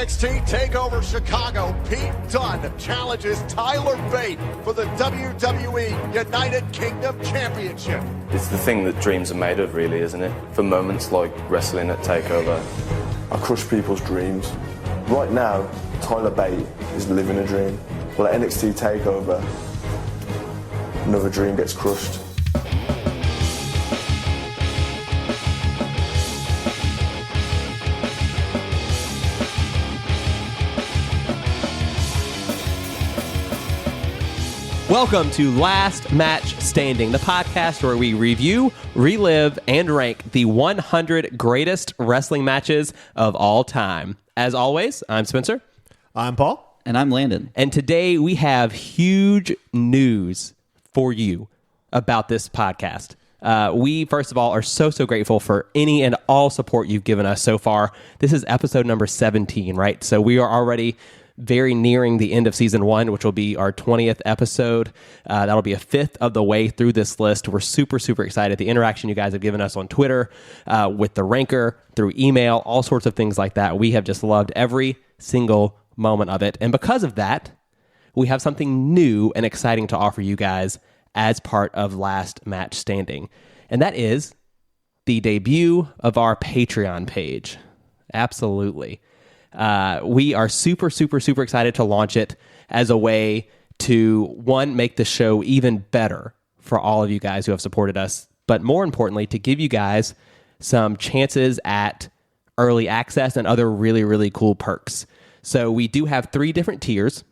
NXT TakeOver Chicago, Pete Dunne challenges Tyler Bate for the WWE United Kingdom Championship. It's the thing that dreams are made of, really, isn't it? For moments like wrestling at TakeOver. I crush people's dreams. Right now, Tyler Bate is living a dream. Well, at NXT TakeOver, another dream gets crushed. Welcome to Last Match Standing, the podcast where we review, relive, and rank the 100 greatest wrestling matches of all time. As always, I'm Spencer. I'm Paul. And I'm Landon. And today we have huge news for you about this podcast. We, first of all, are so grateful for any and all support you've given us so far. This is episode number 17, right? So we are already very nearing the end of season 1, which will be our 20th episode. That'll be a fifth of the way through this list. We're super excited. The interaction you guys have given us on Twitter, with the ranker, through email, all sorts of things like that. We have just loved every single moment of it. And because of that, we have something new and exciting to offer you guys as part of Last Match Standing. And that is the debut of our Patreon page. Absolutely. We are super excited to launch it as a way to, one, make the show even better for all of you guys who have supported us, but more importantly, to give you guys some chances at early access and other really cool perks. So we do have 3 different tiers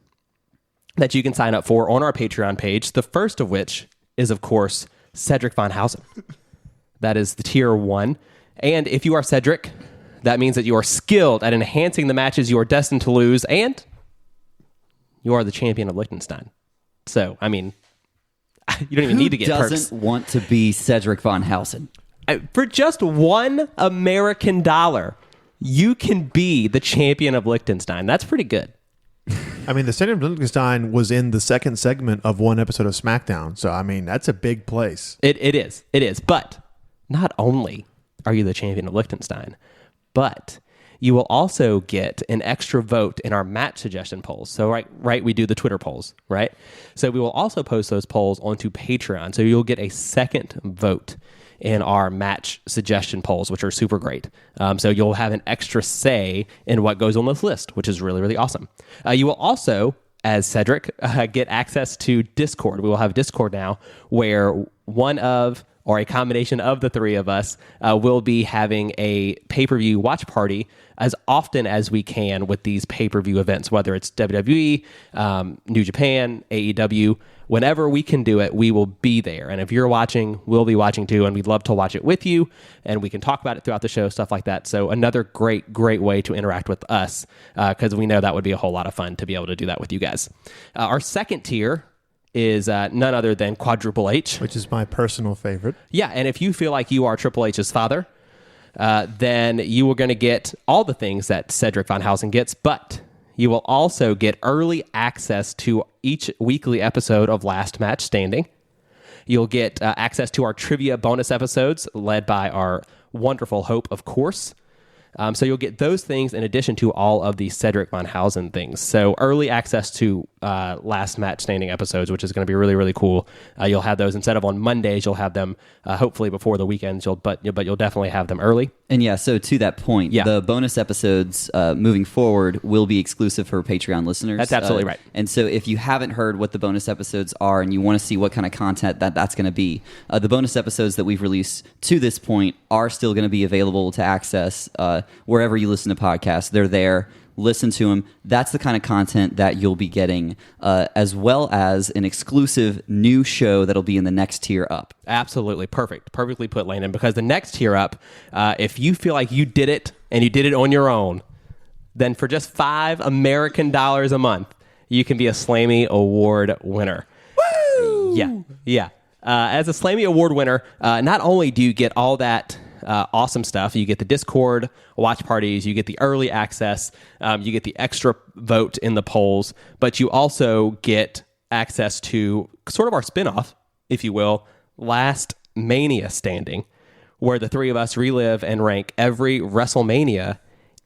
that you can sign up for on our Patreon page. The first of which is, of course, Cedric Von Hausen. That is the tier 1. And if you are Cedric, that means that you are skilled at enhancing the matches you are destined to lose, and you are the champion of Liechtenstein. So, I mean, you don't even need to get perks. Who doesn't want to be Cedric Von Hausen? For just $1 American dollar, you can be the champion of Liechtenstein. That's pretty good. I mean, the Standard of Liechtenstein was in the second segment of one episode of SmackDown. So, I mean, that's a big place. It is. But not only are you the champion of Liechtenstein, but you will also get an extra vote in our match suggestion polls. So, right, we do the Twitter polls, right? So we will also post those polls onto Patreon. So you'll get a second vote in our match suggestion polls, which are super great. So you'll have an extra say in what goes on this list, which is really awesome. You will also, as Cedric, get access to Discord. We will have Discord now where one of, or a combination of the 3 of us, will be having a pay-per-view watch party as often as we can with these pay-per-view events, whether it's WWE, New Japan, AEW. Whenever we can do it, we will be there. And if you're watching, we'll be watching too, and we'd love to watch it with you, and we can talk about it throughout the show, stuff like that. So another great way to interact with us, because we know that would be a whole lot of fun to be able to do that with you guys. Our second tier is none other than Quadruple H, which is my personal favorite. Yeah, and if you feel like you are Triple H's father, then you are going to get all the things that Cedric Von Hausen gets, but you will also get early access to each weekly episode of Last Match Standing. You'll get access to our trivia bonus episodes led by our wonderful Hope, of course. So you'll get those things in addition to all of the Cedric Von Hausen things. So early access to Last Match Standing episodes, which is going to be really cool. You'll have those instead of on Mondays. You'll have them hopefully before the weekends. But you'll definitely have them early. And yeah, so to that point, the bonus episodes moving forward will be exclusive for Patreon listeners. That's absolutely right. And so if you haven't heard what the bonus episodes are and you want to see what kind of content that's going to be, the bonus episodes that we've released to this point are still going to be available to access wherever you listen to podcasts. They're there. Listen to them. That's the kind of content that you'll be getting, as well as an exclusive new show that'll be in the next tier up. Absolutely. Perfectly put, Landon, because the next tier up, if you feel like you did it and you did it on your own, then for just $5 American a month, you can be a Slammy Award winner. Woo! Yeah. As a Slammy Award winner, not only do you get all that awesome stuff. You get the Discord watch parties, you get the early access, you get the extra vote in the polls, but you also get access to sort of our spinoff, if you will, Last Mania Standing, where the 3 of us relive and rank every WrestleMania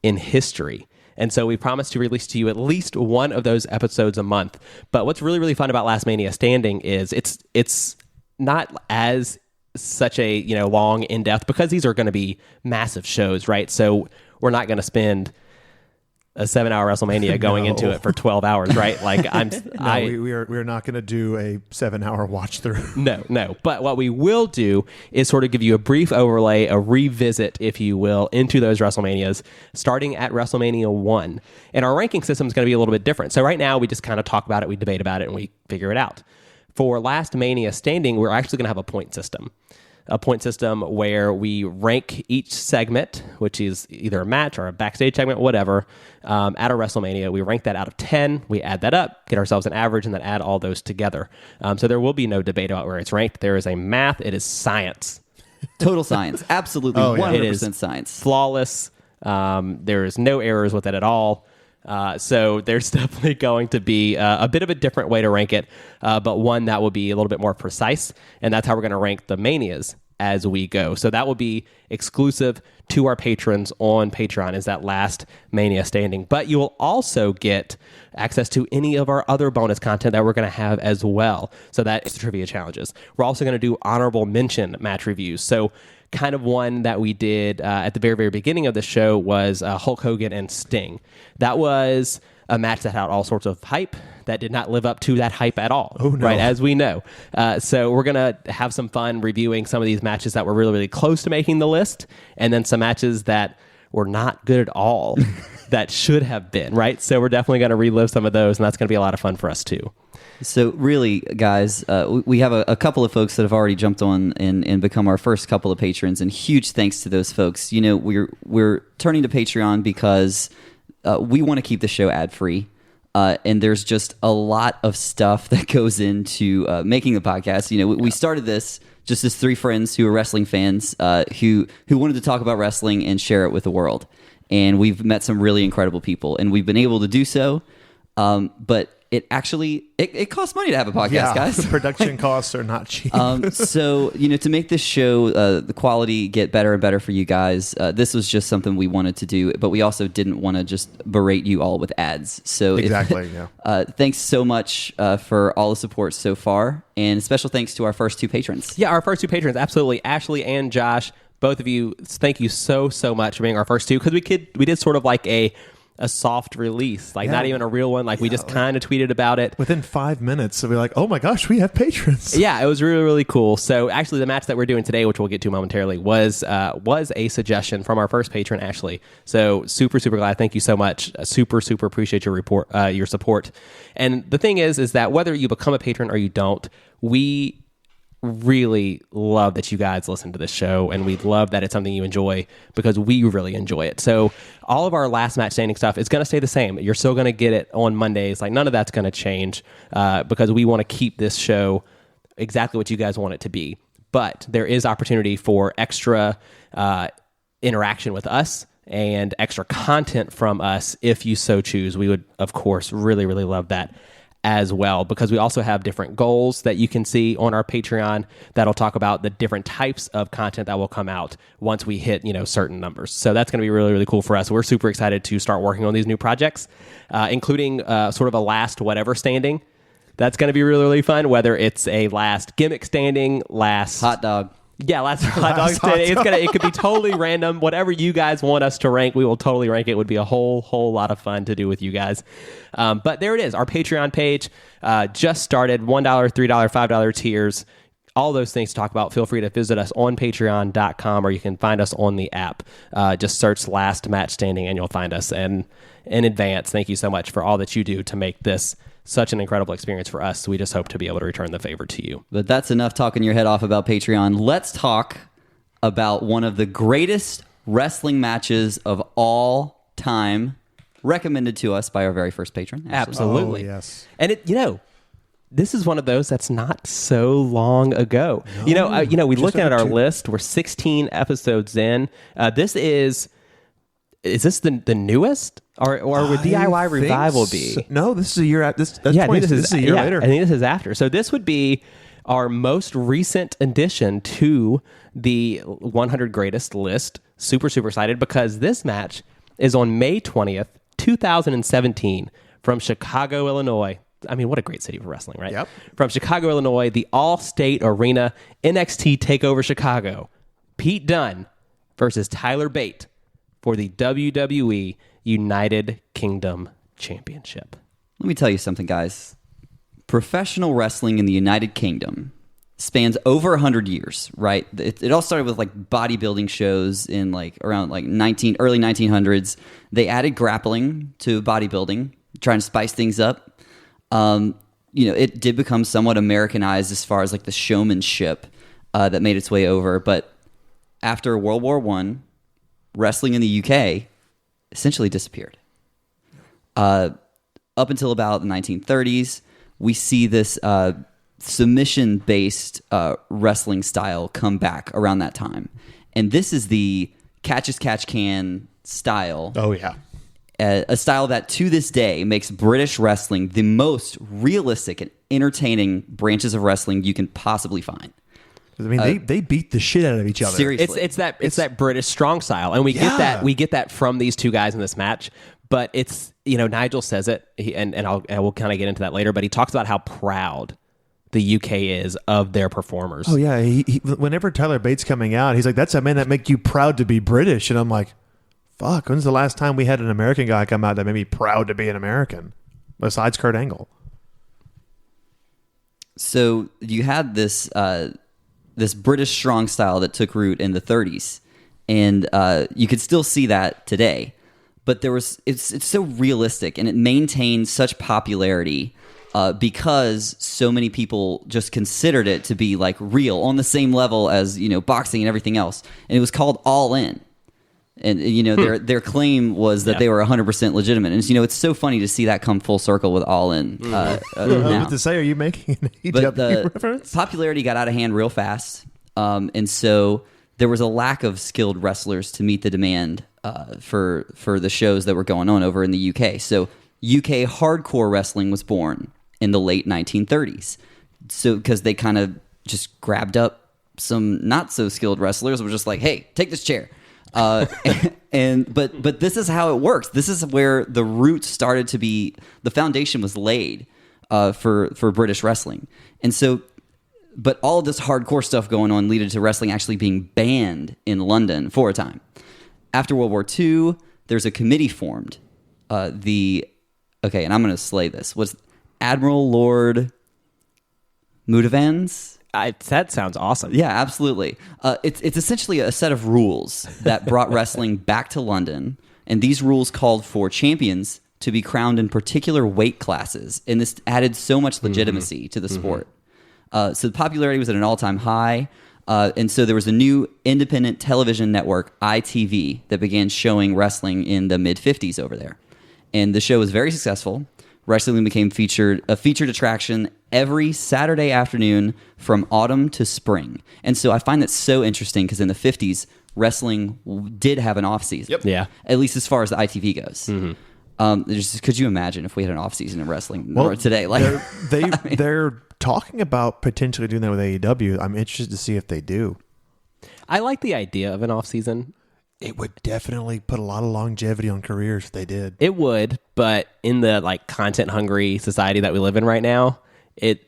in history. And so we promise to release to you at least one of those episodes a month. But what's really, really fun about Last Mania Standing is it's not as such a, long, in-depth, because these are going to be massive shows, right? So we're not going to spend a 7-hour WrestleMania going into it for 12 hours, right? Like we're not going to do a 7-hour watch through. No. But what we will do is sort of give you a brief overlay, a revisit, if you will, into those WrestleManias, starting at WrestleMania 1. And our ranking system is going to be a little bit different. So right now, we just kind of talk about it, we debate about it, and we figure it out. For Last Mania Standing, we're actually going to have a point system. A point system where we rank each segment, which is either a match or a backstage segment, whatever, at a WrestleMania. We rank that out of 10. We add that up, get ourselves an average, and then add all those together. So there will be no debate about where it's ranked. There is a math. It is science. Total science. Absolutely. 100% science. Flawless. There is no errors with it at all. So there's definitely going to be a bit of a different way to rank it, but one that will be a little bit more precise, and that's how we're going to rank the Manias as we go. So that will be exclusive to our patrons on Patreon, is that Last Mania Standing. But you will also get access to any of our other bonus content that we're going to have as well. So that is the trivia challenges. We're also going to do honorable mention match reviews. So kind of one that we did at the very, very beginning of the show was Hulk Hogan and Sting. That was a match that had all sorts of hype that did not live up to that hype at all, right, as we know. So we're going to have some fun reviewing some of these matches that were really, really close to making the list, and then some matches that were not good at all that should have been, right? So we're definitely going to relive some of those, and that's going to be a lot of fun for us too. So really, guys, we have a couple of folks that have already jumped on and become our first couple of patrons, and huge thanks to those folks. We're turning to Patreon because we want to keep the show ad-free, and there's just a lot of stuff that goes into making the podcast. We started this just as three friends who are wrestling fans who wanted to talk about wrestling and share it with the world. And we've met some really incredible people, and we've been able to do so. But it actually it costs money to have a podcast, guys. Production costs are not cheap. So to make this show the quality get better and better for you guys, this was just something we wanted to do, but we also didn't want to just berate you all with ads. So exactly, thanks so much for all the support so far, and special thanks to our first two patrons. Yeah, our first two patrons, absolutely, Ashley and Josh. Both of you, thank you so much for being our first two, because we did sort of like a soft release, not even a real one. We just kind of tweeted about it. Within 5 minutes, so we're like, oh my gosh, we have patrons. Yeah, it was really, really cool. So actually the match that we're doing today, which we'll get to momentarily, was a suggestion from our first patron, Ashley. So super glad. Thank you so much. Super appreciate your support. And the thing is that whether you become a patron or you don't, we really love that you guys listen to this show, and we love that it's something you enjoy, because we really enjoy it. So all of our Last Match Standing stuff is going to stay the same. You're still going to get it on Mondays. None of that's going to change, because we want to keep this show exactly what you guys want it to be. But there is opportunity for extra interaction with us and extra content from us if you so choose. We would, of course, really, really love that as well, because we also have different goals that you can see on our Patreon that'll talk about the different types of content that will come out once we hit certain numbers. So that's going to be really, really cool for us. We're super excited to start working on these new projects, including sort of a last whatever standing. That's going to be really, really fun, whether it's a last gimmick standing, last hot dog. Yeah, last hot dog standing. It could be totally random. Whatever you guys want us to rank, we will totally rank it. It would be a whole lot of fun to do with you guys. But there it is. Our Patreon page just started. $1, $3, $5 tiers. All those things to talk about. Feel free to visit us on patreon.com, or you can find us on the app. Just search Last Match Standing and you'll find us. And in advance, thank you so much for all that you do to make this such an incredible experience for us. We just hope to be able to return the favor to you. But that's enough talking your head off about Patreon. Let's talk about one of the greatest wrestling matches of all time, recommended to us by our very first patron. Absolutely. Oh, yes. And this is one of those that's not so long ago. No, we looked at our list. We're 16 episodes in. Is this the newest? Or would DIY Revival be? No, this is a year. This is a year later. I think this is after. So this would be our most recent addition to the 100 greatest list. Super excited, because this match is on May 20th, 2017 from Chicago, Illinois. I mean, what a great city for wrestling, right? Yep. From Chicago, Illinois, the All-State Arena NXT TakeOver Chicago. Pete Dunne versus Tyler Bate for the WWE United Kingdom Championship. Let me tell you something, guys. Professional wrestling in the United Kingdom spans over 100 years, right? It all started with like bodybuilding shows in like around like early 1900s. They added grappling to bodybuilding, trying to spice things up. It did become somewhat Americanized as far as like the showmanship that made its way over. But after World War I, wrestling in the UK essentially disappeared. Up until about the 1930s, we see this submission-based wrestling style come back around that time. And this is the catch-as-catch-can style. Oh, yeah. A style that to this day makes British wrestling the most realistic and entertaining branches of wrestling you can possibly find. I mean, they beat the shit out of each other. Seriously. It's that British strong style, and we get that from these two guys in this match. But it's, Nigel says it, and I will kind of get into that later. But he talks about how proud the UK is of their performers. Oh yeah, whenever Tyler Bates coming out, he's like, "That's a man that make you proud to be British," and I'm like, "Fuck, when's the last time we had an American guy come out that made me proud to be an American?" Besides Kurt Angle. So you had this British strong style that took root in the 30s, and you could still see that today. But it's so realistic, and it maintained such popularity because so many people just considered it to be like real, on the same level as boxing and everything else. And it was called All In, and their claim was that they were 100% legitimate. And it's so funny to see that come full circle with All In. I was about to say, are you making an AEW reference? Popularity got out of hand real fast, and so there was a lack of skilled wrestlers to meet the demand for the shows that were going on over in the UK. So UK hardcore wrestling was born in the late 1930s. So because they kind of just grabbed up some not so skilled wrestlers, were just like, "Hey, take this chair." But this is how it works. This is where the roots started to be. The foundation was laid for British wrestling, and so. But all of this hardcore stuff going on led to wrestling actually being banned in London for a time. After World War II, there's a committee formed. And I'm going to slay this. Was Admiral Lord Mudavans? That sounds awesome. Yeah, absolutely. It's essentially a set of rules that brought wrestling back to London, and these rules called for champions to be crowned in particular weight classes, and this added so much legitimacy to the sport. So the popularity was at an all-time high, and so there was a new independent television network, ITV, that began showing wrestling in the mid-50s over there. And the show was very successful. Wrestling became a featured attraction every Saturday afternoon from autumn to spring. And so I find that so interesting because in the 50s, wrestling did have an off-season. Yep. Yeah. At least as far as the ITV goes. Could you imagine if we had an off-season in wrestling today? They're talking about potentially doing that with AEW. I'm interested to see if they do. I like the idea of an off season. It would definitely put a lot of longevity on careers if they did. It would, but in the content hungry society that we live in right now, it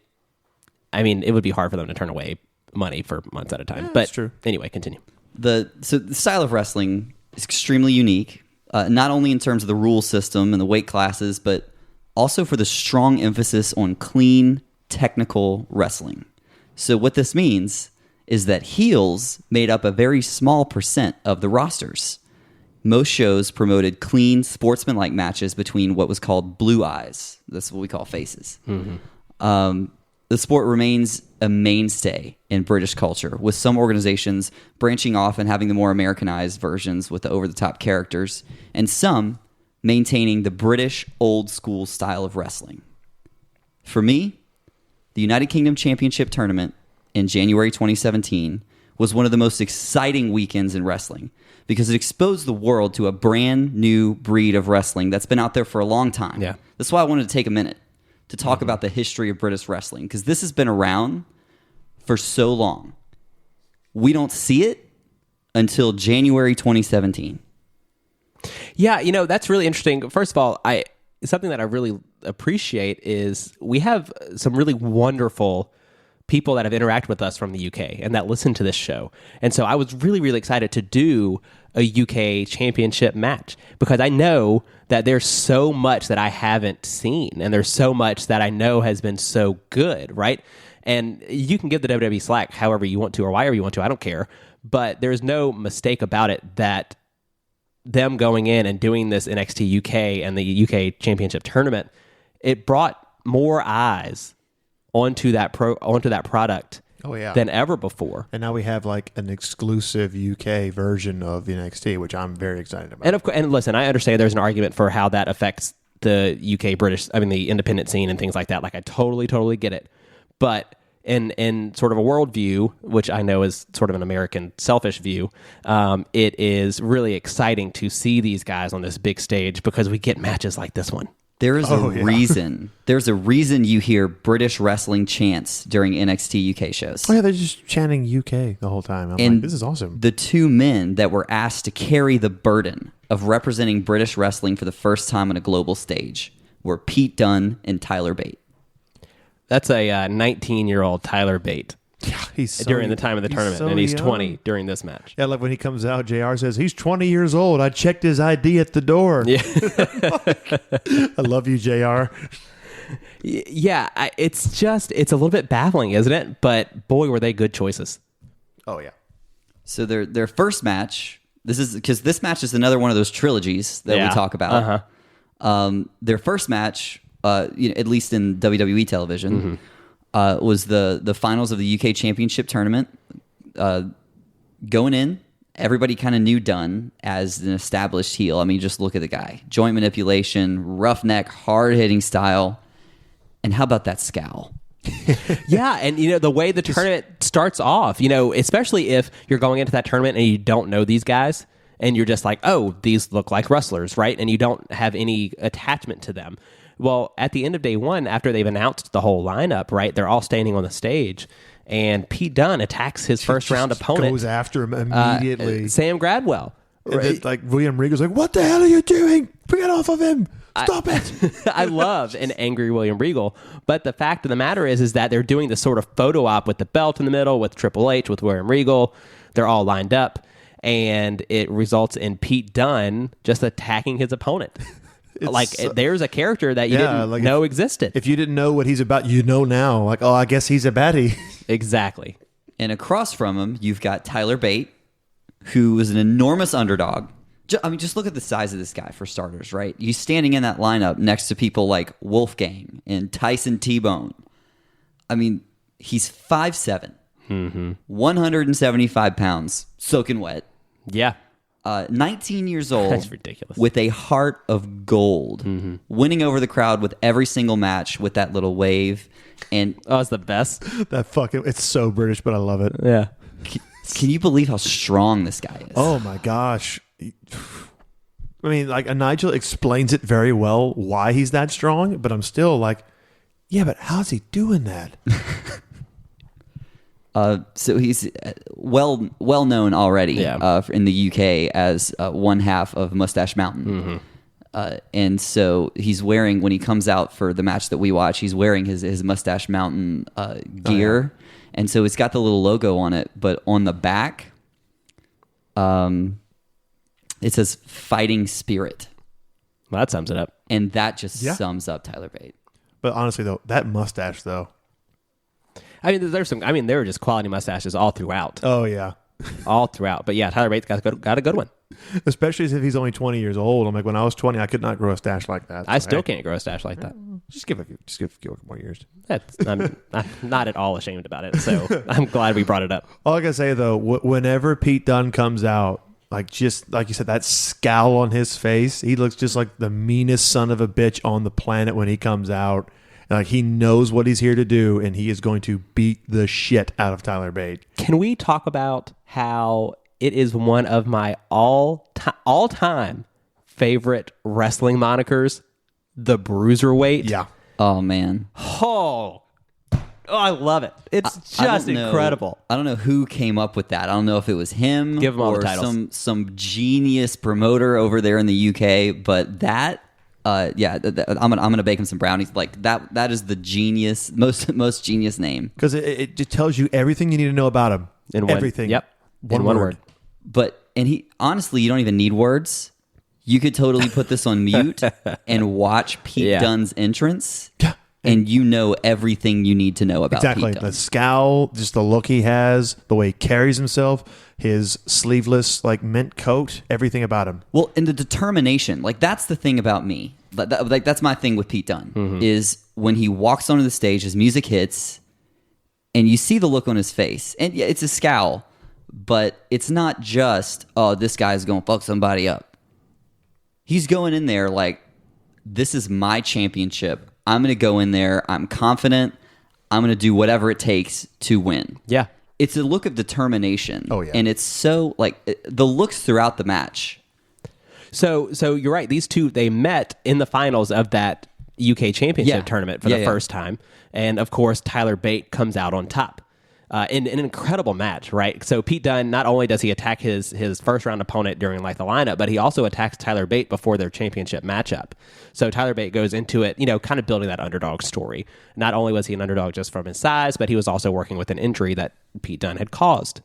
would be hard for them to turn away money for months at a time. But that's true. Anyway, continue. The style of wrestling is extremely unique, not only in terms of the rule system and the weight classes, but also for the strong emphasis on clean, technical wrestling. So what this means is that heels made up a very small percent of the rosters. Most shows promoted clean, sportsmanlike matches between what was called blue eyes. That's what we call faces. The sport remains a mainstay in British culture, with some organizations branching off and having the more Americanized versions with the over-the-top characters, and some maintaining the British old-school style of wrestling. For me, the United Kingdom Championship Tournament in January 2017 was one of the most exciting weekends in wrestling because it exposed the world to a brand new breed of wrestling that's been out there for a long time. Yeah. That's why I wanted to take a minute to talk about the history of British wrestling, because this has been around for so long. We don't see it until January 2017. Yeah, that's really interesting. First of all, something that I really appreciate is we have some really wonderful people that have interacted with us from the UK and that listen to this show. And so I was really, really excited to do a UK championship match because I know that there's so much that I haven't seen and there's so much that I know has been so good, right? And you can give the WWE slack however you want to or wherever you want to. I don't care. But there's no mistake about it that them going in and doing this NXT UK and the UK championship tournament, it brought more eyes onto that product than ever before. And now we have like an exclusive UK version of NXT, which I'm very excited about. And listen, I understand there's an argument for how that affects the the independent scene and things like that. Like I totally get it. But in sort of a worldview, which I know is sort of an American selfish view, it is really exciting to see these guys on this big stage because we get matches like this one. There is reason. There's a reason you hear British wrestling chants during NXT UK shows. Oh yeah, they're just chanting UK the whole time. I'm like, this is awesome. The two men that were asked to carry the burden of representing British wrestling for the first time on a global stage were Pete Dunne and Tyler Bate. That's a 19-year-old Tyler Bate. Yeah, he's during the time of the tournament, and he's 20 during this match. Yeah, like when he comes out, JR says he's 20 years old. I checked his ID at the door. Yeah, I love you, JR. Yeah, it's a little bit baffling, isn't it? But boy, were they good choices. Oh yeah. So their first match. This is because this match is another one of those trilogies that we talk about. Their first match, at least in WWE television. Was the finals of the UK Championship tournament. Going in, everybody kind of knew Dunne as an established heel. I mean, just look at the guy. Joint manipulation, roughneck, hard-hitting style. And how about that scowl? Yeah, and the way the tournament starts off, especially if you're going into that tournament and you don't know these guys, and you're just like, oh, these look like wrestlers, right? And you don't have any attachment to them. Well, at the end of day one, after they've announced the whole lineup, right, they're all standing on the stage, and Pete Dunne attacks his first round opponent. Goes after him immediately. Sam Gradwell. Right? Like William Regal's like, what the hell are you doing? Get off of him. Stop it. I love an angry William Regal. But the fact of the matter is that they're doing this sort of photo op with the belt in the middle, with Triple H, with William Regal. They're all lined up, and it results in Pete Dunne just attacking his opponent. There's a character that you didn't know existed. If you didn't know what he's about, you know now. Like, oh, I guess he's a baddie. Exactly. And across from him, you've got Tyler Bate, who is an enormous underdog. Just look at the size of this guy for starters, right? He's standing in that lineup next to people like Wolfgang and Tyson T-Bone. I mean, he's 5'7", 175 pounds, soaking wet. Yeah. 19 years old. That's ridiculous. With a heart of gold, winning over the crowd with every single match with that little wave. And it's the best. It's so British, but I love it. Yeah. Can you believe how strong this guy is? Oh my gosh. I mean, like Nigel explains it very well why he's that strong, but I'm still like, yeah, but how's he doing that? So he's well known already in the UK as one half of Mustache Mountain. And so he's wearing, when he comes out for the match that we watch, he's wearing his Mustache Mountain gear. Oh, yeah. And so it's got the little logo on it, but on the back, it says Fighting Spirit. Well, that sums it up. And that just sums up Tyler Bate. But honestly, though, that mustache, though. I mean, there were just quality mustaches all throughout. Oh, yeah. All throughout. But yeah, Tyler Bates got a good one. Especially if he's only 20 years old. I'm like, when I was 20, I could not grow a stash like that. I still can't grow a stash like that. Just give a few more years. I'm not at all ashamed about it. So I'm glad we brought it up. All I gotta say though, whenever Pete Dunne comes out, like just like you said, that scowl on his face, he looks just like the meanest son of a bitch on the planet when he comes out. And like he knows what he's here to do, and he is going to beat the shit out of Tyler Bate. Can we talk about how it is one of my all-time favorite wrestling monikers, the Bruiserweight? Yeah. Oh, man. Oh, Oh, I love it. It's I just don't know- incredible. I don't know who came up with that. I don't know if it was him Give him all the or titles. some genius promoter over there in the UK. But that, I'm gonna bake him some brownies. Like that is the genius, most genius name. Because it just tells you everything you need to know about him. In one- everything. Yep. In one word. And he honestly, you don't even need words. You could totally put this on mute and watch Pete Yeah. Dunne's entrance. Yeah. And you know everything you need to know about Exactly. Pete Dunne. The scowl, just the look he has, the way he carries himself, his sleeveless like mint coat, everything about him. Well, and the determination, like that's the thing about me. Like that's my thing with Pete Dunne is when he walks onto the stage, his music hits, and you see the look on his face, and yeah, it's a scowl, but it's not just this guy's going to fuck somebody up. He's going in there like, this is my championship. I'm going to go in there. I'm confident. I'm going to do whatever it takes to win. Yeah. It's a look of determination. Oh, yeah. And it's so like the looks throughout the match. So you're right. These two, they met in the finals of that UK Championship Yeah. tournament for Yeah, the yeah. first time. And of course, Tyler Bate comes out on top. In an incredible match, right? So Pete Dunne, not only does he attack his first round opponent during like the lineup, but he also attacks Tyler Bate before their championship matchup. So Tyler Bate goes into it, kind of building that underdog story. Not only was he an underdog just from his size, but he was also working with an injury that Pete Dunne had caused.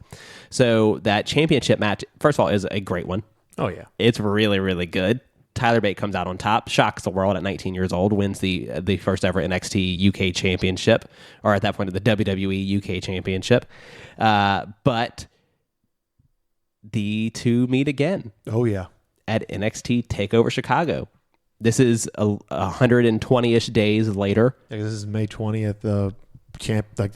So that championship match, first of all, is a great one. Oh yeah. It's really, really good. Tyler Bate comes out on top, shocks the world at 19 years old, wins the first ever NXT UK Championship, or at that point, the WWE UK Championship. But the two meet again Oh yeah. at NXT TakeOver Chicago. This is 120-ish days later. This is May 20th. The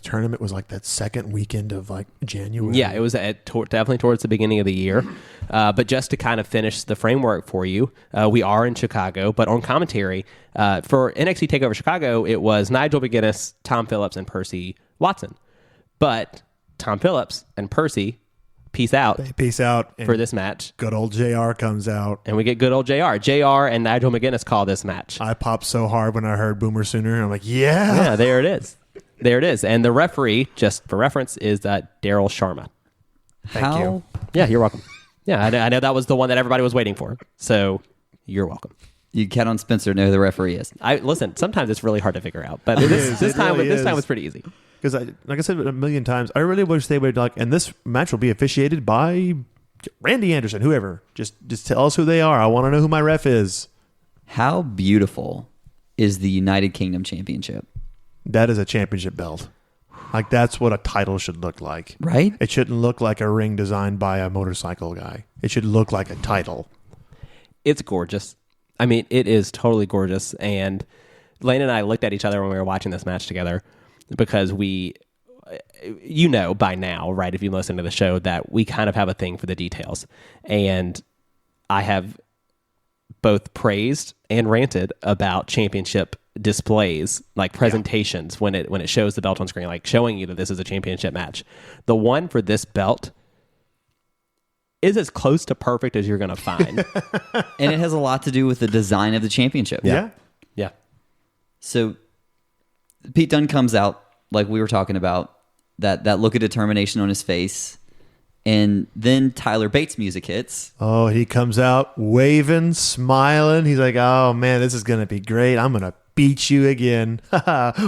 tournament was like that second weekend of like January. Yeah, it was definitely towards the beginning of the year. But just to kind of finish the framework for you, we are in Chicago, but on commentary for NXT TakeOver Chicago, it was Nigel McGuinness, Tom Phillips, and Percy Watson. But Tom Phillips and Percy peace out Peace out. And for this match, good old JR comes out. and we get good old JR. JR and Nigel McGuinness call this match. I popped so hard when I heard Boomer Sooner. I'm like, yeah. Yeah, there it is. There it is. And the referee, just for reference, is Daryl Sharma. Thank you. Yeah, you're welcome. Yeah, I know that was the one that everybody was waiting for. So you're welcome. You count on Spencer to know who the referee is. Listen. Sometimes it's really hard to figure out, but is. this It time really this time is. was pretty easy. Because like I said a million times, I really wish they would and this match will be officiated by Randy Anderson, whoever. Just tell us who they are. I want to know who my ref is. How beautiful is the United Kingdom Championship? That is a championship belt. Like that's what a title should look like. Right? It shouldn't look like a ring designed by a motorcycle guy. It should look like a title. It's gorgeous. I mean, it is totally gorgeous. And Lane and I looked at each other when we were watching this match together because by now, right, if you listen to the show, that we kind of have a thing for the details. And I have both praised and ranted about championship displays, like presentations, when it shows the belt on screen, like showing you that this is a championship match. The one for this belt is as close to perfect as you're going to find. And it has a lot to do with the design of the championship. Yeah. Yeah. So Pete Dunne comes out, like we were talking about, that look of determination on his face. And then Tyler Bates' music hits. Oh, he comes out waving, smiling. He's like, oh man, this is going to be great. I'm going to beat you again.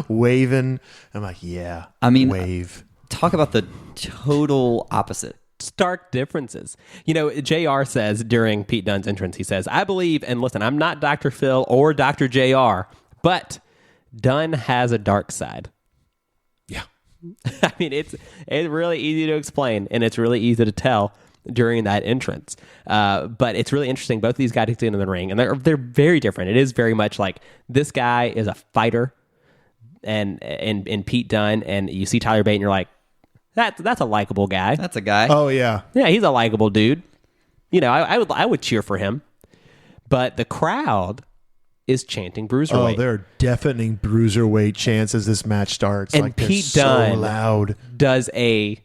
Waving. I'm like, yeah. I mean, wave. Talk about the total opposite. Stark differences. JR says during Pete Dunne's entrance, he says, I believe, and listen, I'm not Dr. Phil or Dr. JR, but Dunne has a dark side. Yeah. I mean, it's really easy to explain, and it's really easy to tell during that entrance. But it's really interesting. Both of these guys get into the ring, and they're very different. It is very much like this guy is a fighter, and Pete Dunne, and you see Tyler Bate, and you're like, that's a likable guy. That's a guy. Oh yeah. Yeah, he's a likable dude. I would cheer for him. But the crowd is chanting Bruiserweight. Oh, there are deafening bruiserweight chants as this match starts. And like they're Pete so Dunne loud. does a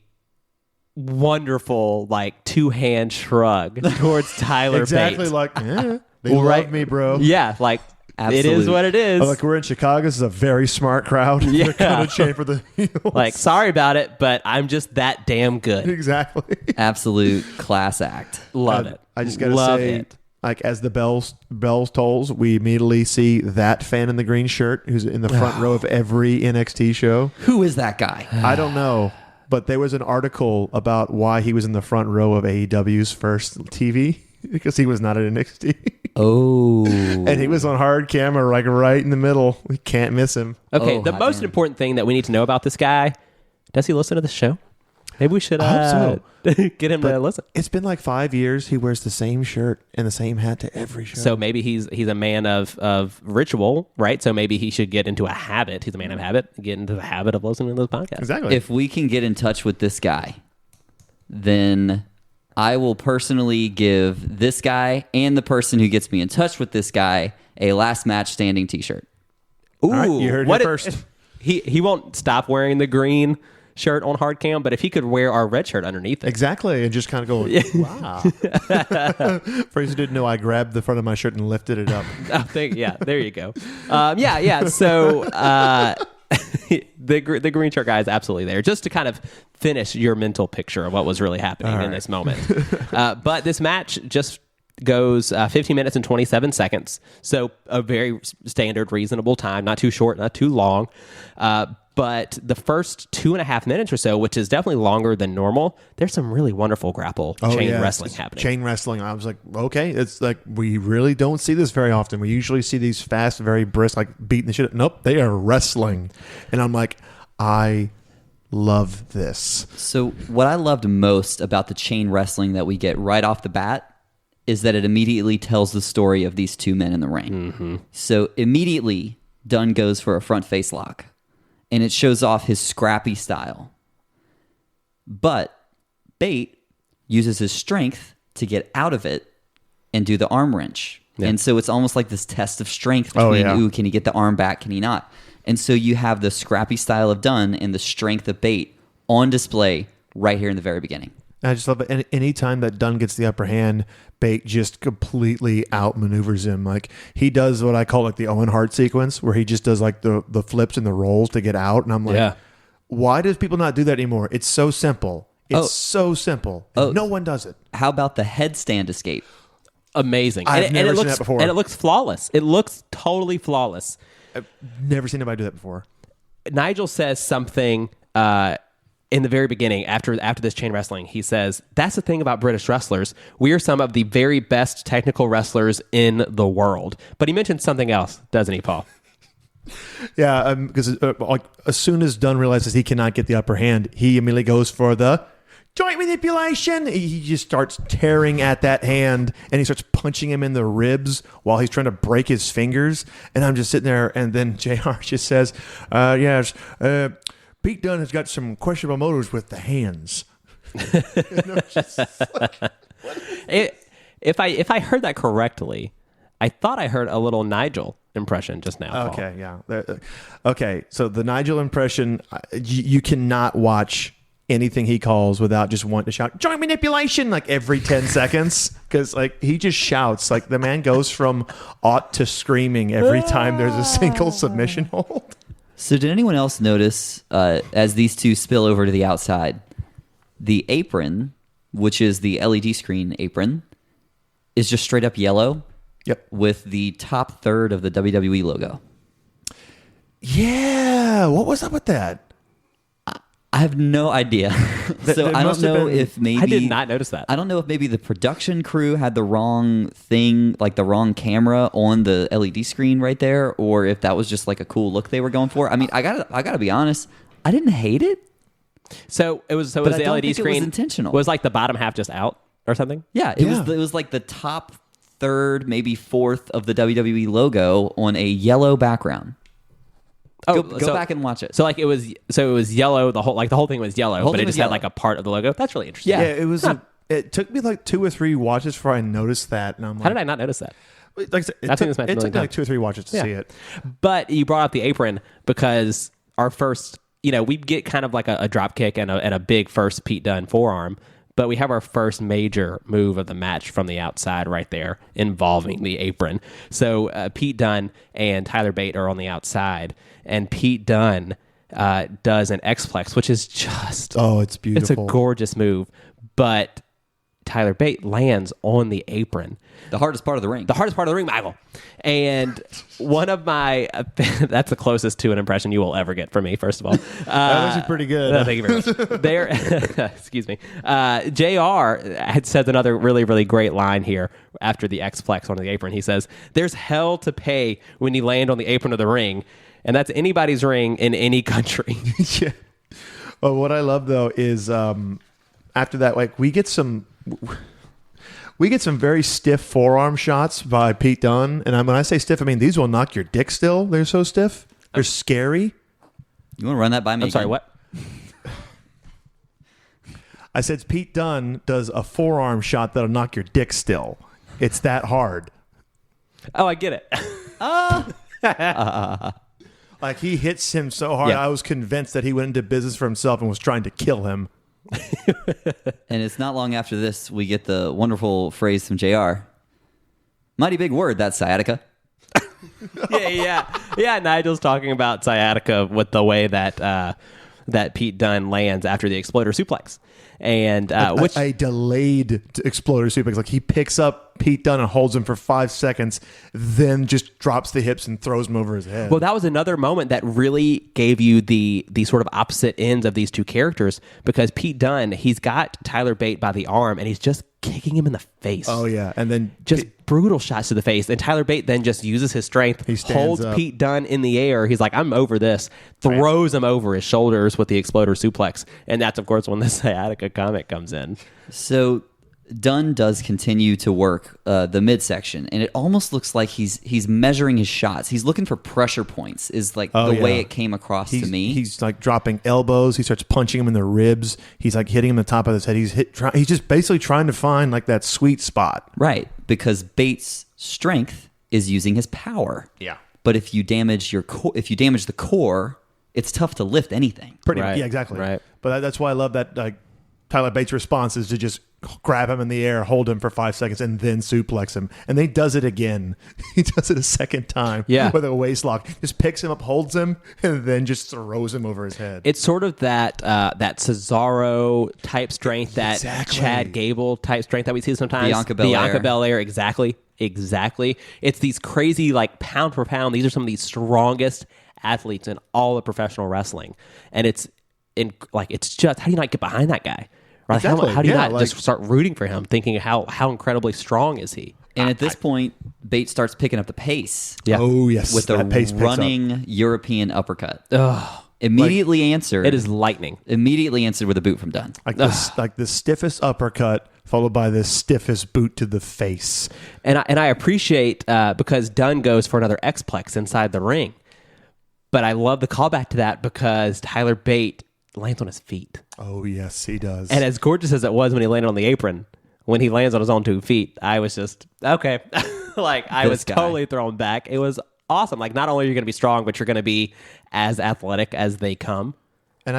wonderful two-hand shrug towards Tyler Exactly Bate. like, they love me, bro. Yeah, like It is what it is. Like, we're in Chicago. This is a very smart crowd. Yeah. They're going to cheer for the heels. Like, sorry about it, but I'm just that damn good. Exactly. Absolute class act. Love it. I just got to Love say, it. like, as the bells tolls, we immediately see that fan in the green shirt who's in the front row of every NXT show. Who is that guy? I don't know, but there was an article about why he was in the front row of AEW's first TV because he was not at NXT. Oh. And he was on hard camera, like right in the middle. We can't miss him. Okay, Oh, the hot most damn. important thing that we need to know about this guy, does he listen to the show? Maybe we should I hope get him to listen. It's been like 5 years. He wears the same shirt and the same hat to every show. So maybe he's a man of ritual, right? So maybe he should get into a habit. He's a man of habit. Get into the habit of listening to those podcasts. exactly. If we can get in touch with this guy, then I will personally give this guy and the person who gets me in touch with this guy a last match standing t-shirt. Ooh, right, you heard it what first. He won't stop wearing the green shirt on hard cam, but if he could wear our red shirt underneath it. Exactly, and just kind of go, wow. For those who didn't know, I grabbed the front of my shirt and lifted it up. Yeah, there you go. Yeah. So the green shirt guy is absolutely there, just to kind of finish your mental picture of what was really happening in this moment. But this match just goes 15 minutes and 27 seconds, so a very standard, reasonable time, not too short, not too long. But the first 2.5 minutes or so, which is definitely longer than normal, there's some really wonderful chain wrestling it's happening. Chain wrestling. I was like, okay, it's like we really don't see this very often. We usually see these fast, very brisk, like beating the shit. Nope, they are wrestling, and I'm like, I love this. So what I loved most about the chain wrestling that we get right off the bat is that it immediately tells the story of these two men in the ring. Mm-hmm. So immediately, Dunne goes for a front face lock, and it shows off his scrappy style. But Bate uses his strength to get out of it and do the arm wrench. Yeah. And so it's almost like this test of strength between, yeah. ooh, can he get the arm back, can he not? And so you have the scrappy style of Dunne and the strength of Bate on display right here in the very beginning. I just love it. Any time that Dunne gets the upper hand, Bate just completely outmaneuvers him. Like, he does what I call like the Owen Hart sequence, where he just does like the flips and the rolls to get out. And I'm like, why does people not do that anymore? It's so simple. It's so simple. And no one does it. How about the headstand escape? Amazing. I've never seen that before. And it looks flawless. It looks totally flawless. I've never seen anybody do that before. Nigel says something in the very beginning, after this chain wrestling. He says, that's the thing about British wrestlers. We are some of the very best technical wrestlers in the world. But he mentioned something else, doesn't he, Paul? Yeah, because like as soon as Dunne realizes he cannot get the upper hand, he immediately goes for the joint manipulation. He just starts tearing at that hand, and he starts punching him in the ribs while he's trying to break his fingers. And I'm just sitting there, and then JR just says, yes, Pete Dunne has got some questionable motives with the hands. If I heard that correctly, I thought I heard a little Nigel impression just now, Paul. Okay, yeah. Okay, so the Nigel impression, you cannot watch anything he calls without just wanting to shout joint manipulation like every 10 seconds, because like he just shouts. Like, the man goes from ought to screaming every time there's a single submission hold. So did anyone else notice, as these two spill over to the outside, the apron, which is the LED screen apron, is just straight up yellow? Yep. With the top third of the WWE logo. Yeah, what was up with that? I have no idea. So there I don't must have know been- if maybe... I did not notice that. I don't know if maybe the production crew had the wrong thing, like the wrong camera on the LED screen right there, or if that was just like a cool look they were going for. I mean, I gotta be honest, I didn't hate it. So it was But the I don't LED think it was screen intentional. was like the bottom half just out or something? Yeah, it was like the top third, maybe fourth of the WWE logo on a yellow background. Go back and watch it. So it was yellow. The whole thing was yellow, Whole but thing it was just had yellow. like a part of the logo. That's really interesting. Yeah. It was. It took me like 2 or 3 watches before I noticed that, and I'm like, How did I not notice that? Like I said, I think this match it really took me like done. 2 or 3 watches to Yeah. see it. But you brought up the apron because our first, we get kind of like a drop kick and a big first Pete Dunne forearm. But we have our first major move of the match from the outside right there involving the apron. So Pete Dunne and Tyler Bate are on the outside, and Pete Dunne does an X-Plex, which is just... Oh, it's beautiful. It's a gorgeous move. But Tyler Bate lands on the apron. The hardest part of the ring. The hardest part of the ring, Michael. And one of my... that's the closest to an impression you will ever get from me, first of all. That was pretty good. No, thank you very much. There, excuse me. JR had said another really, really great line here after the X-Plex on the apron. He says, "There's hell to pay when you land on the apron of the ring." And that's anybody's ring in any country. Yeah. Well, what I love, though, is after that, like, we get some very stiff forearm shots by Pete Dunne. And when I say stiff, I mean these will knock your dick still. They're so stiff. They're scary. You want to run that by me? I'm sorry, again? what? I said Pete Dunne does a forearm shot that'll knock your dick still. It's that hard. Oh, I get it. Like, he hits him so hard, Yeah. I was convinced that he went into business for himself and was trying to kill him. And it's not long after this we get the wonderful phrase from JR. Mighty big word, that sciatica. Yeah. Nigel's talking about sciatica with the way that that Pete Dunne lands after the exploder suplex, and which a delayed exploder suplex. Like, he picks up Pete Dunne and holds him for 5 seconds, then just drops the hips and throws him over his head. well, that was another moment that really gave you the sort of opposite ends of these two characters, because Pete Dunne, he's got Tyler Bate by the arm and he's just kicking him in the face. Oh yeah, and then Just brutal shots to the face. And Tyler Bate then just uses his strength, He stands holds up. Pete Dunne in the air. He's like, "I'm over this," throws him over his shoulders with the exploder suplex. And that's, of course, when the sciatica comic comes in. So Dunne does continue to work the midsection, and it almost looks like he's measuring his shots. He's looking for pressure points, is like the way it came across to me. He's like dropping elbows. He starts punching him in the ribs. He's like hitting him in the top of his head. He's just basically trying to find like that sweet spot. Right, because Bates' strength is using his power. Yeah. But if you damage if you damage the core, it's tough to lift anything. Pretty Right, yeah, exactly. right. But that's why I love that. Like, Tyler Bates' response is to just grab him in the air, hold him for 5 seconds, and then suplex him. And then he does it again. He does it a second time. Yeah. With a waist lock. Just picks him up, holds him, and then just throws him over his head. It's sort of that Cesaro type strength, that Exactly. Chad Gable type strength that we see sometimes. Bianca Belair. Belair, exactly. It's these crazy, like, pound for pound. These are some of the strongest athletes in all of professional wrestling, and it's just, how do you not get behind that guy? Right? Exactly. How do you Yeah, not like- just start rooting for him, thinking how incredibly strong is he? And at this point, Bates starts picking up the pace. Yeah. Oh, yes. With that a pace picks up. running European uppercut. Immediately answered. It is lightning. Immediately answered with a boot from Dunne. Like the stiffest uppercut followed by the stiffest boot to the face. And I appreciate because Dunne goes for another X-Plex inside the ring. But I love the callback to that because Tyler Bate lands on his feet. Oh, yes, he does. And as gorgeous as it was when he landed on the apron, when he lands on his own 2 feet, I was just, okay. Like, I This was guy. totally thrown back. It was awesome. Like, not only are you going to be strong, but you're going to be as athletic as they come. And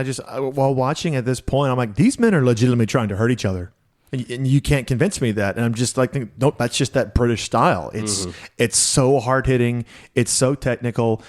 while watching at this point, I'm like, these men are legitimately trying to hurt each other. And you can't convince me that. And I'm just like, nope, that's just that British style. It's so hard hitting. It's so technical.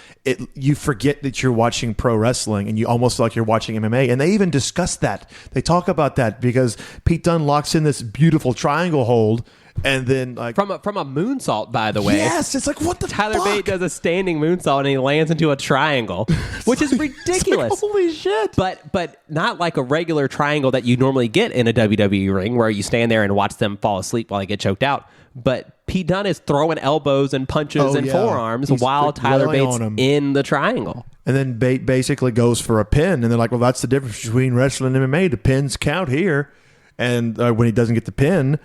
You forget that you're watching pro wrestling and you almost feel like you're watching MMA. And they even discuss that. They talk about that because Pete Dunne locks in this beautiful triangle hold. And then, like, From a moonsault, by the way. yes, it's like, what the Tyler fuck? Bate does a standing moonsault and he lands into a triangle, which is ridiculous. It's like, holy shit. But not like a regular triangle that you normally get in a WWE ring where you stand there and watch them fall asleep while they get choked out. But Pete Dunne is throwing elbows and punches Oh, and yeah. forearms He's while Tyler railing Bate's on him. in the triangle. And then Bate basically goes for a pin. And they're like, well, that's the difference between wrestling and MMA. The pins count here. And when he doesn't get the pin,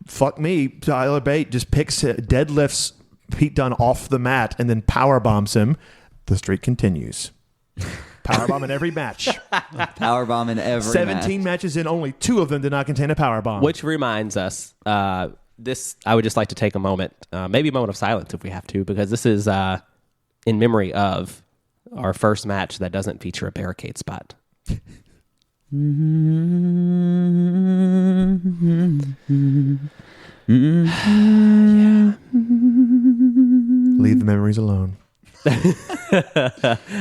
fuck me, Tyler Bate just deadlifts Pete Dunne off the mat and then power bombs him. The streak continues. Power bomb in every match. Powerbomb in every 17 match. matches in, only 2 of them did not contain a power bomb. Which reminds us, this I would just like to take a moment, maybe a moment of silence if we have to, because this is in memory of our first match that doesn't feature a barricade spot. Leave the memories alone.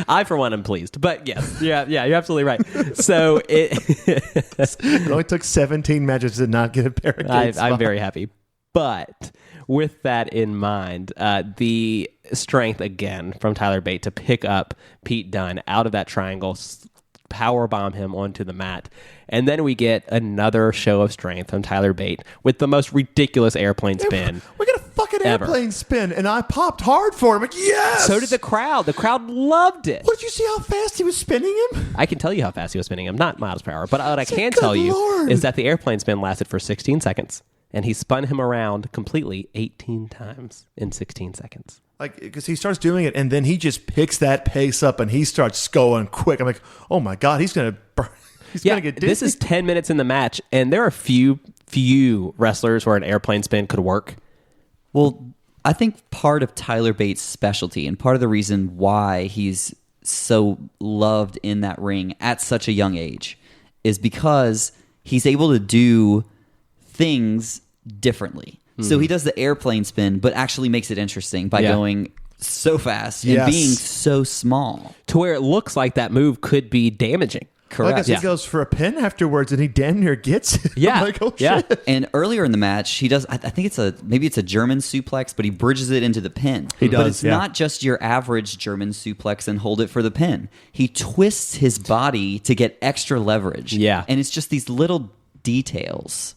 I, for one, am pleased. But yes, yeah, you're absolutely right. So It only took 17 matches to not get a barricade spot. I'm very happy. But with that in mind, the strength again from Tyler Bate to pick up Pete Dunne out of that triangle, power bomb him onto the mat. And then we get another show of strength from Tyler Bate with the most ridiculous airplane spin. We got a fucking ever. airplane spin, and I popped hard for him. Like, yes! So did the crowd. The crowd loved it. What, did you see how fast he was spinning him? I can tell you how fast he was spinning him, not miles per hour. But what I can good tell you Lord. is that the airplane spin lasted for 16 seconds, and he spun him around completely 18 times in 16 seconds. Like, because he starts doing it, and then he just picks that pace up, and he starts going quick. I'm like, oh my God, he's going to burn. He's going to get dizzy. This is 10 minutes in the match, and there are few wrestlers where an airplane spin could work. Well, I think part of Tyler Bates' specialty and part of the reason why he's so loved in that ring at such a young age is because he's able to do things differently. So he does the airplane spin, but actually makes it interesting by going so fast and being so small. To where it looks like that move could be damaging. Correct. Like, he goes for a pin afterwards, and he damn near gets it. Yeah. I'm like, oh, shit. And earlier in the match, he does, I think maybe it's a German suplex, but he bridges it into the pin. He does, But it's not just your average German suplex and hold it for the pin. He twists his body to get extra leverage. Yeah. And it's just these little details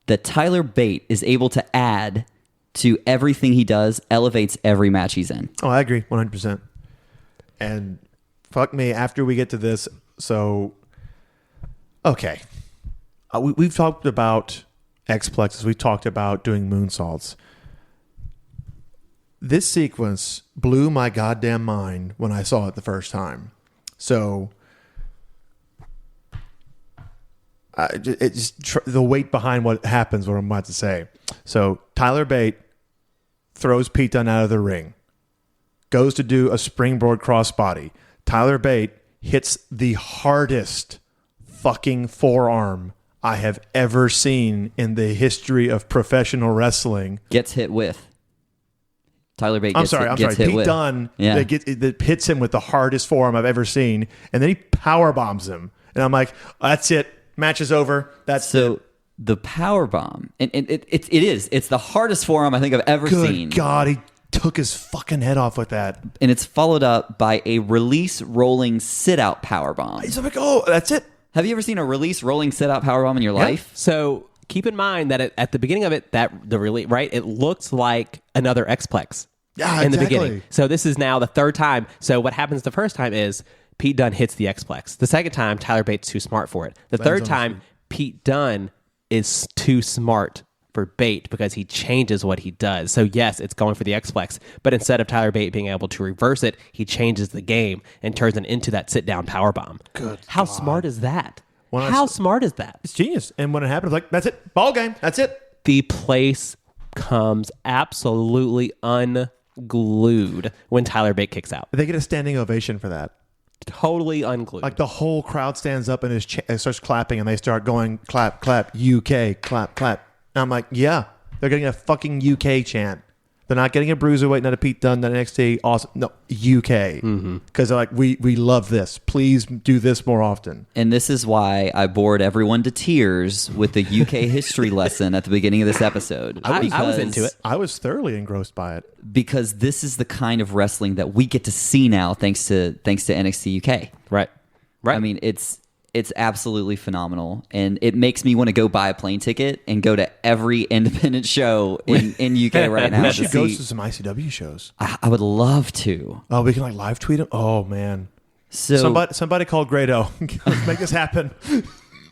that Tyler Bate is able to add to everything he does, elevates every match he's in. Oh, I agree, 100%. And fuck me, after we get to this, so, okay. We've talked about X-plexes. We've talked about doing moonsaults. This sequence blew my goddamn mind when I saw it the first time. So, the weight behind what happens, what I'm about to say. So, Tyler Bate throws Pete Dunne out of the ring. Goes to do a springboard crossbody. Tyler Bate hits the hardest fucking forearm I have ever seen in the history of professional wrestling. Gets hit with. Tyler Bate gets hit Pete with. Dunne Yeah. that hits him with the hardest forearm I've ever seen. And then he power bombs him. And I'm like, that's it. Match is over. That's so the power bomb. And it is. It's the hardest forearm I think I've ever seen. Good God, he took his fucking head off with that. And it's followed up by a release rolling sit out power bomb. He's like, oh, that's it. Have you ever seen a release rolling sit out power bomb in your life? So keep in mind that at the beginning of it, it looks like another X-plex in the beginning. So this is now the third time. So what happens the first time is Pete Dunne hits the X-plex. The second time, Tyler Bate's too smart for it. The third time, Pete Dunne is too smart for Bate because he changes what he does. So yes, it's going for the X-plex, but instead of Tyler Bate being able to reverse it, he changes the game and turns it into that sit-down powerbomb. Good How God. smart is that? When How smart is that? It's genius. And when it happens, like, that's it. Ball game. That's it. The place comes absolutely unglued when Tyler Bate kicks out. They get a standing ovation for that. Totally unglued. Like, the whole crowd stands up and starts clapping, and they start going, clap, clap, UK, clap, clap. And I'm like, yeah, they're getting a fucking UK chant. They're not getting a Bruiserweight, not a Pete Dunne, not an NXT. Awesome. No, UK. Because they're like, we love this. Please do this more often. And this is why I bored everyone to tears with the UK history lesson at the beginning of this episode. I was into it. I was thoroughly engrossed by it. Because this is the kind of wrestling that we get to see now thanks to NXT UK. Right. I mean, it's absolutely phenomenal, and it makes me want to go buy a plane ticket and go to every independent show in UK right now. We should go to some ICW shows. I would love to. Oh, we can like live tweet them? Oh, man. So Somebody call Grado. Let's make this happen.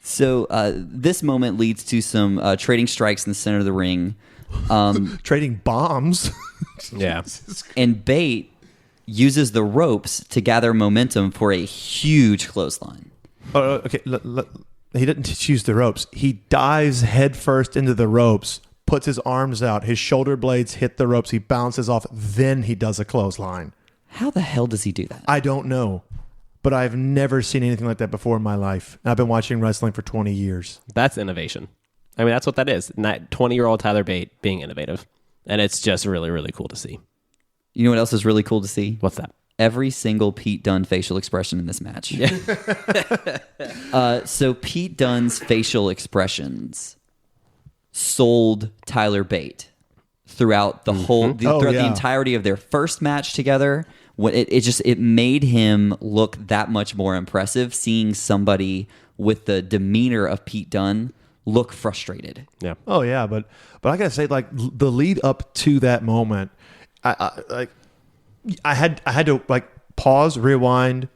So this moment leads to some trading strikes in the center of the ring. Trading bombs. Yeah. And Bate uses the ropes to gather momentum for a huge clothesline. Oh, okay. He didn't use the ropes. He dives headfirst into the ropes, puts his arms out, his shoulder blades hit the ropes, he bounces off, then he does a clothesline. How the hell does he do that? I don't know. but I've never seen anything like that before in my life. I've been watching wrestling for 20 years. That's innovation. I mean, that's what that is. 20-year-old Tyler Bate being innovative. And it's just really, really cool to see. You know what else is really cool to see? What's that? Every single Pete Dunne facial expression in this match. So Pete Dunne's facial expressions sold Tyler Bate throughout the whole, the entirety of their first match together. It made him look that much more impressive, seeing somebody with the demeanor of Pete Dunne look frustrated. Yeah. Oh yeah, but I gotta say, like, the lead up to that moment, I had to like pause, rewind,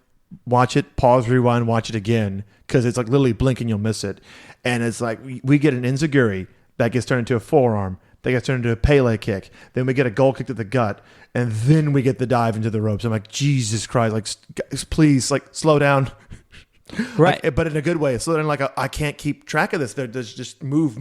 watch it, pause, rewind, watch it again, because it's like literally blink and you'll miss it. And it's like we get an enziguri that gets turned into a forearm, that gets turned into a Pele kick, then we get a goal kick to the gut, and then we get the dive into the ropes. I'm like, Jesus Christ, like, please, like, slow down. Right. Like, but in a good way. Slow down, like, I can't keep track of this. There's just move.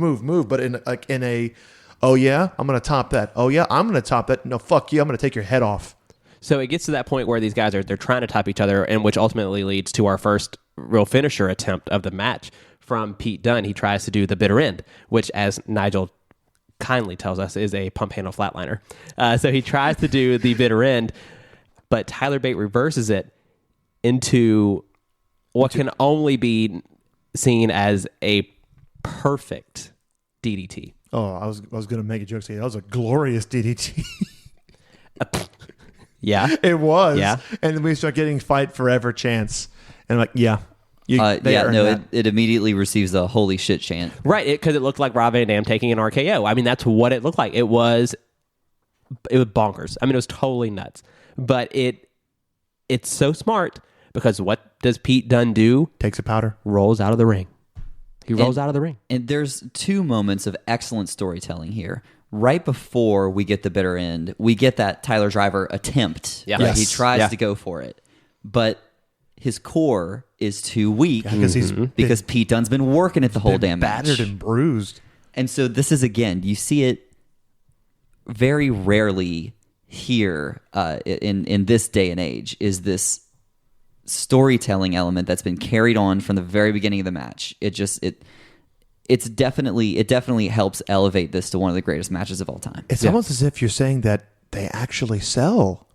But in a, oh yeah, I'm gonna top that. Oh yeah, I'm gonna top that. No, fuck you, I'm gonna take your head off. So it gets to that point where these guys they're trying to top each other, and which ultimately leads to our first real finisher attempt of the match from Pete Dunne. He tries to do the bitter end, which, as Nigel kindly tells us, is a pump handle flatliner. So he tries to do the bitter end, but Tyler Bate reverses it into what can only be seen as a perfect DDT. Oh, I was gonna make a joke saying that was a glorious DDT. Yeah, It was. Yeah. And then we start getting fight forever chants. And I'm like, yeah. It immediately receives a holy shit chant. right. Because it looked like Rob Van Dam taking an RKO. I mean, that's what it looked like. It was bonkers. I mean, it was totally nuts. But it's so smart, because what does Pete Dunne do? Takes a powder. Rolls out of the ring. He rolls out of the ring. And there's two moments of excellent storytelling here. Right before we get the bitter end, we get that Tyler Driver attempt. Yeah. Right? Yes. He tries Yeah. to go for it, but his core is too weak because Pete Dunne's been working it the whole damn match. battered and bruised. And so this is, again, you see it very rarely here in this day and age, is this storytelling element that's been carried on from the very beginning of the match. It definitely helps elevate this to one of the greatest matches of all time. It's almost as if you're saying that they actually sell.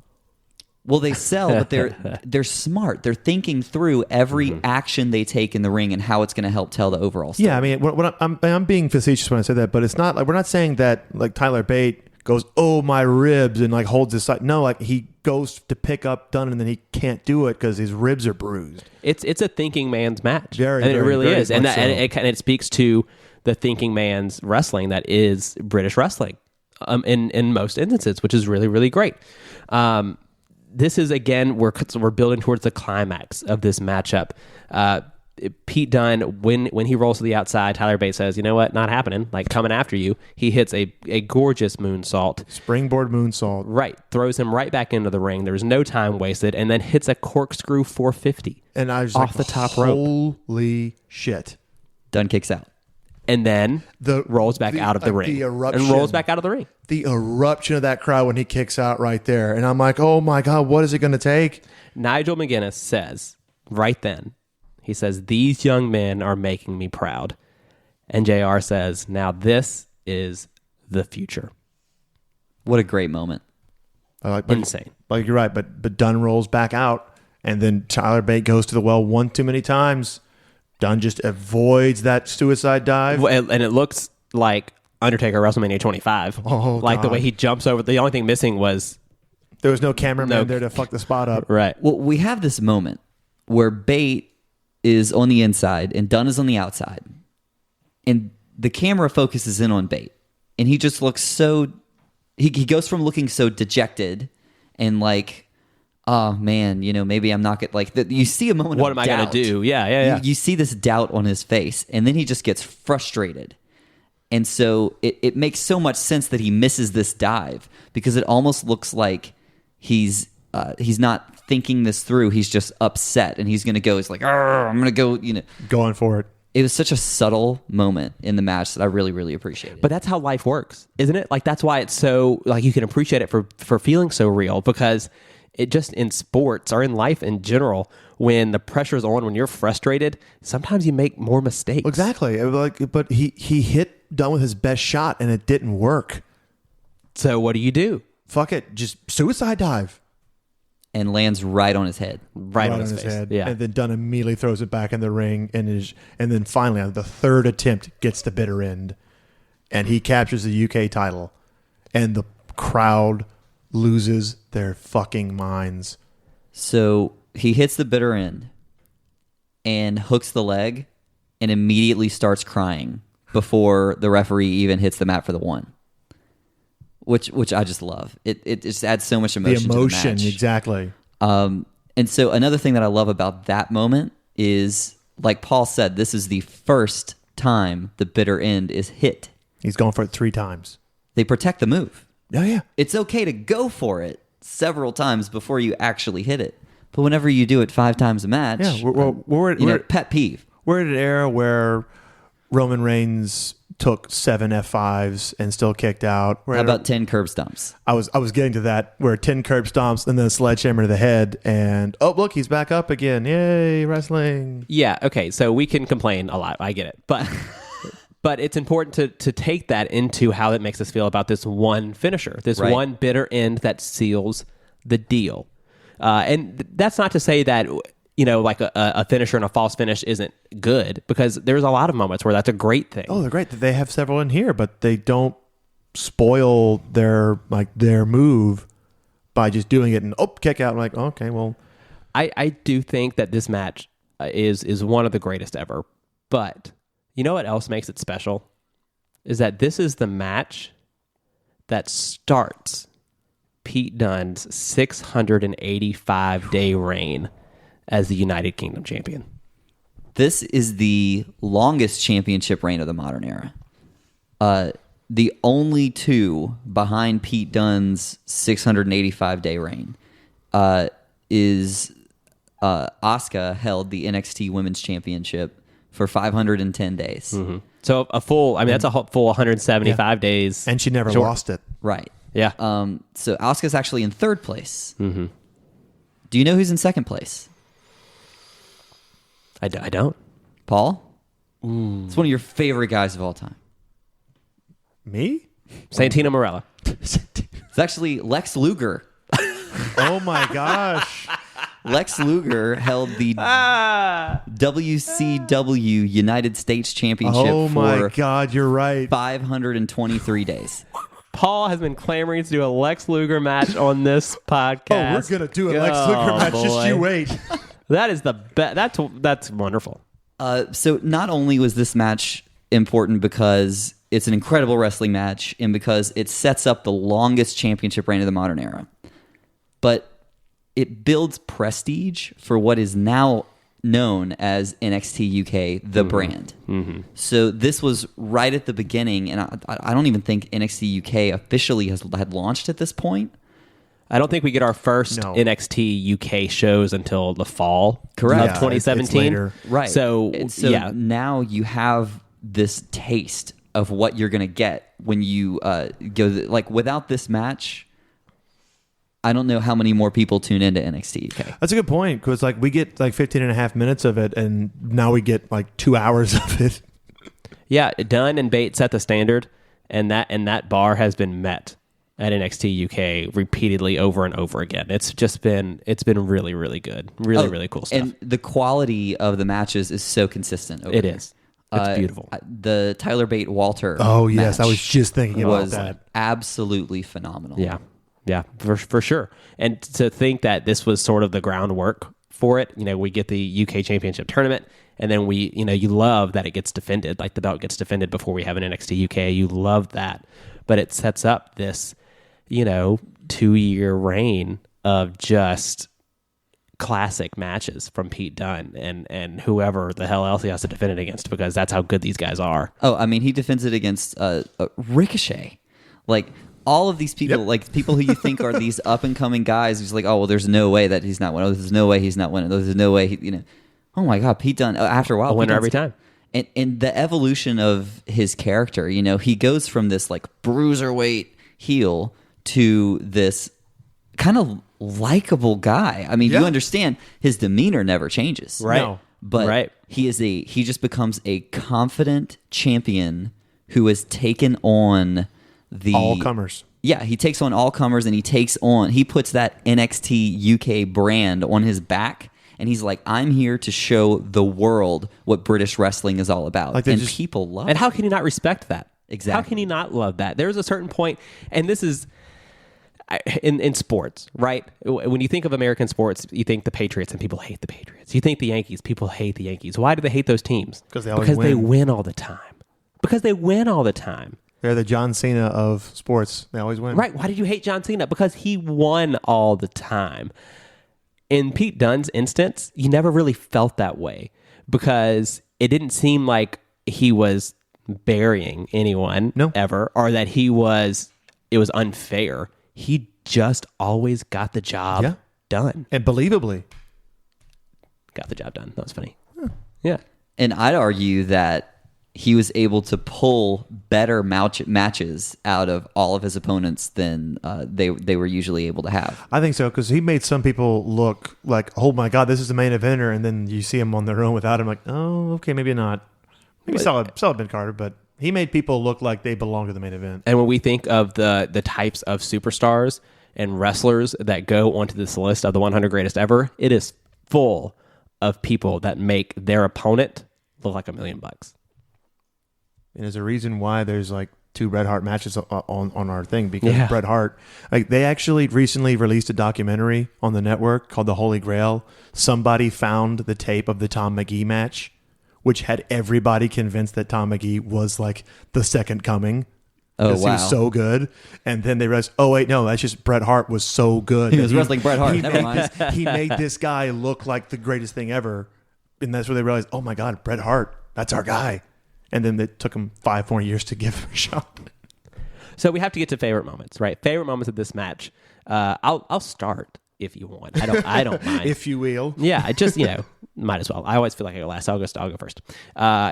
Well, they sell, but they're smart. They're thinking through every action they take in the ring and how it's going to help tell the overall story. Yeah, I mean, when I'm being facetious when I say that, but it's not like we're not saying that like Tyler Bate goes, "Oh, my ribs," and like holds his side. No, like he goes to pick up Dunne and then he can't do it because his ribs are bruised. It's a thinking man's match. Very, and it very, really very is, and much so. it speaks to the thinking man's wrestling that is British wrestling, in most instances, which is really, really great. This is, again, we're building towards the climax of this matchup. Pete Dunne, when he rolls to the outside, Tyler Bate says, "You know what? Not happening. Like, coming after you." He hits a gorgeous moonsault. Springboard moonsault. Right. Throws him right back into the ring. There's no time wasted. And then hits a corkscrew 450. And I was off like, the top rope. Holy shit. Dunne kicks out. And then rolls back out of the ring. The eruption. And rolls back out of the ring. The eruption of that crowd when he kicks out right there. And I'm like, oh my God, what is it going to take? Nigel McGuinness says, right then, he says, "These young men are making me proud." And JR says, "Now this is the future." What a great moment. Insane. Like you're right, but Dunne rolls back out, and then Tyler Bate goes to the well one too many times. Dunne just avoids that suicide dive. And it looks like Undertaker WrestleMania 25. Oh, like the God. way he jumps over. The only thing missing was... There was no cameraman there to fuck the spot up. Right. Well, we have this moment where Bate is on the inside and Dunne is on the outside. And the camera focuses in on Bate. And he just looks so... He goes from looking so dejected and like... Oh man, maybe I'm not you see a moment What of am I doubt. going to do? Yeah. You see this doubt on his face, and then he just gets frustrated. And so it makes so much sense that he misses this dive, because it almost looks like he's not thinking this through. He's just upset, and he's going to go. He's like, I'm going to go. Going for it. It was such a subtle moment in the match that I really, really appreciated. But that's how life works, isn't it? Like, that's why it's so... Like, you can appreciate it for feeling so real, because it just in sports or in life in general, when the pressure's on, when you're frustrated, sometimes you make more mistakes. Exactly. But he hit Dunne with his best shot and it didn't work. So what do? Fuck it, just suicide dive. And lands right on his head. Right on his face. head. Yeah. And then Dunne immediately throws it back in the ring, and then finally on the third attempt gets the bitter end, and he captures the UK title, and the crowd loses their fucking minds. So he hits the bitter end and hooks the leg and immediately starts crying before the referee even hits the mat for the one. Which I just love. It just adds so much emotion. The emotion, to the match. exactly. And so another thing that I love about that moment is, like Paul said, this is the first time the bitter end is hit. He's going for it 3 times. They protect the move. Oh, yeah. It's okay to go for it several times before you actually hit it. But whenever you do it 5 times a match, Yeah, we're pet peeve. We're at an era where Roman Reigns took 7 F5s and still kicked out. How about 10 curb stomps? I was getting to that, where 10 curb stomps and then a sledgehammer to the head, and oh look, he's back up again! Yay, wrestling! Yeah. Okay. So we can complain a lot. I get it, but but it's important to take that into how it makes us feel about this one finisher, this Right. one bitter end that seals the deal. And that's not to say that, like a finisher and a false finish isn't good, because there's a lot of moments where that's a great thing. Oh, they're great. They have several in here, but they don't spoil their move by just doing it and kick out. I'm like, okay, well, I do think that this match is one of the greatest ever. But you know what else makes it special? Is that this is the match that starts Pete Dunne's 685-day reign as the United Kingdom champion. This is the longest championship reign of the modern era. The only two behind Pete Dunne's 685-day reign is Asuka held the NXT Women's Championship for 510 days. Mm-hmm. So that's a full 175 days. and she never lost it. Right. Yeah. So Asuka's actually in third place. Mm-hmm. Do you know who's in second place? I don't. Paul? It's one of your favorite guys of all time. Me? Santina Morella. It's actually Lex Luger. Oh my gosh! Lex Luger held the WCW United States Championship Oh my for God, you're right. 523 days. Paul has been clamoring to do a Lex Luger match on this podcast. Oh, we're gonna do a Lex Luger match. boy. Just you wait. That is the best. That's wonderful. So not only was this match important because it's an incredible wrestling match and because it sets up the longest championship reign of the modern era, but it builds prestige for what is now known as NXT UK, the brand. Mm-hmm. So this was right at the beginning, and I don't even think NXT UK officially had launched at this point. I don't think we get our first NXT UK shows until the fall Correct. of Yeah, 2017. it's later. Right. So yeah. Now you have this taste of what you're going to get when you go. Without this match, I don't know how many more people tune into NXT UK. That's a good point, because we get 15 and a half minutes of it, and now we get 2 hours of it. Yeah, Dunne and Bate set the standard, and that bar has been met at NXT UK repeatedly over and over again. It's been really, really good. Really cool stuff. And the quality of the matches is so consistent. It is. It's beautiful. The Tyler Bate Walter. Oh yes, match I was just thinking about was that. absolutely phenomenal. Yeah, for sure. And to think that this was sort of the groundwork for it, we get the UK Championship tournament, and then you love that it gets defended, like the belt gets defended before we have an NXT UK. You love that, but it sets up this 2-year reign of just classic matches from Pete Dunne and whoever the hell else he has to defend it against, because that's how good these guys are. Oh, I mean, he defends it against Ricochet. All of these people, people who you think are these up and coming guys, who's oh, well, there's no way that he's not winning. Oh, there's no way he's not winning. There's no way Oh my God, Pete Dunne. After a while, A winner every time. And the evolution of his character, he goes from this bruiserweight heel to this kind of likable guy. I mean, Yeah. you understand his demeanor never changes. Right. No. But Right. he just becomes a confident champion who has taken on the All comers. Yeah, he takes on all comers, and he puts that NXT UK brand on his back, and he's like, I'm here to show the world what British wrestling is all about. Like, they and just- people love And it. how can you not respect that? Exactly. How can you not love that? There's a certain point, and this is in sports, right? When you think of American sports, you think the Patriots, and people hate the Patriots. You think the Yankees, people hate the Yankees. Why do they hate those teams? 'Cause they always because they win. win all the time. Because they win all the time. They're the John Cena of sports. They always win. Right. Why did you hate John Cena? Because he won all the time. In Pete Dunne's instance, you never really felt that way because it didn't seem like he was burying anyone No. ever, or that it was unfair. He just always got the job Yeah. done. And believably. Got the job done. That was funny. Yeah. And I'd argue that he was able to pull better matches out of all of his opponents than they were usually able to have. I think so, because he made some people look like, oh my God, this is the main eventer, and then you see him on their own without him, like, oh, okay, maybe not. Maybe solid Ben Carter, but he made people look like they belong to the main event. And when we think of the types of superstars and wrestlers that go onto this list of the 100 greatest ever, it is full of people that make their opponent look like $1 million. And there's a reason why there's like 2 Bret Hart matches on our thing, because Yeah. Bret Hart, like, they actually recently released a documentary on the network called The Holy Grail. Somebody found the tape of the Tom McGee match, which had everybody convinced that Tom McGee was like the second coming. Oh, Because he wow. was so good. And then they realized, oh, wait, no, that's just Bret Hart was so good. He that was wrestling Bret Hart. He Never made, mind. he made this guy look like the greatest thing ever. And that's where they realized, oh my God, Bret Hart, that's our guy. And then it took him 5 more years to give him a shot. So we have to get to favorite moments, right? Favorite moments of this match. I'll start if you want. I don't mind. If you will. Yeah, I just might as well. I always feel like I go last. I'll go first.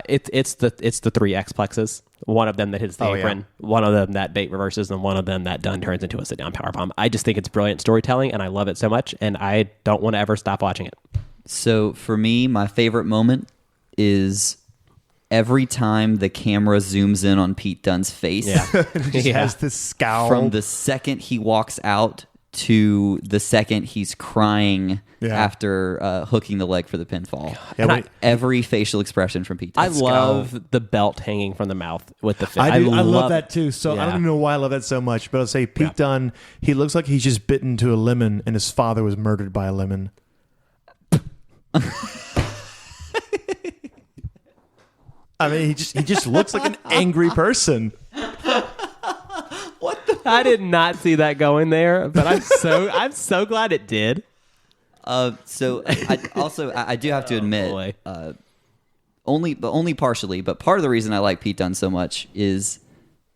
It's the 3 X-plexes. One of them that hits the Oh, yeah. apron, one of them that Bate reverses, and one of them that Dunne turns into a sit down powerbomb. I just think it's brilliant storytelling, and I love it so much, and I don't want to ever stop watching it. So for me, my favorite moment is every time the camera zooms in on Pete Dunne's face. He just has this scowl. From the second he walks out to the second he's crying Yeah. after hooking the leg for the pinfall. Yeah, when Every facial expression from Pete I Dunne. love the belt hanging from the mouth with the fist. I love that too. So I Yeah. don't even know why I love that so much, but I'll say Pete Dunne, he looks like he's just bitten to a lemon and his father was murdered by a lemon. I mean, he just looks like an angry person. I did not see that going there, but I'm so glad it did. So I do have to admit, boy. only partially, but part of the reason I like Pete Dunne so much is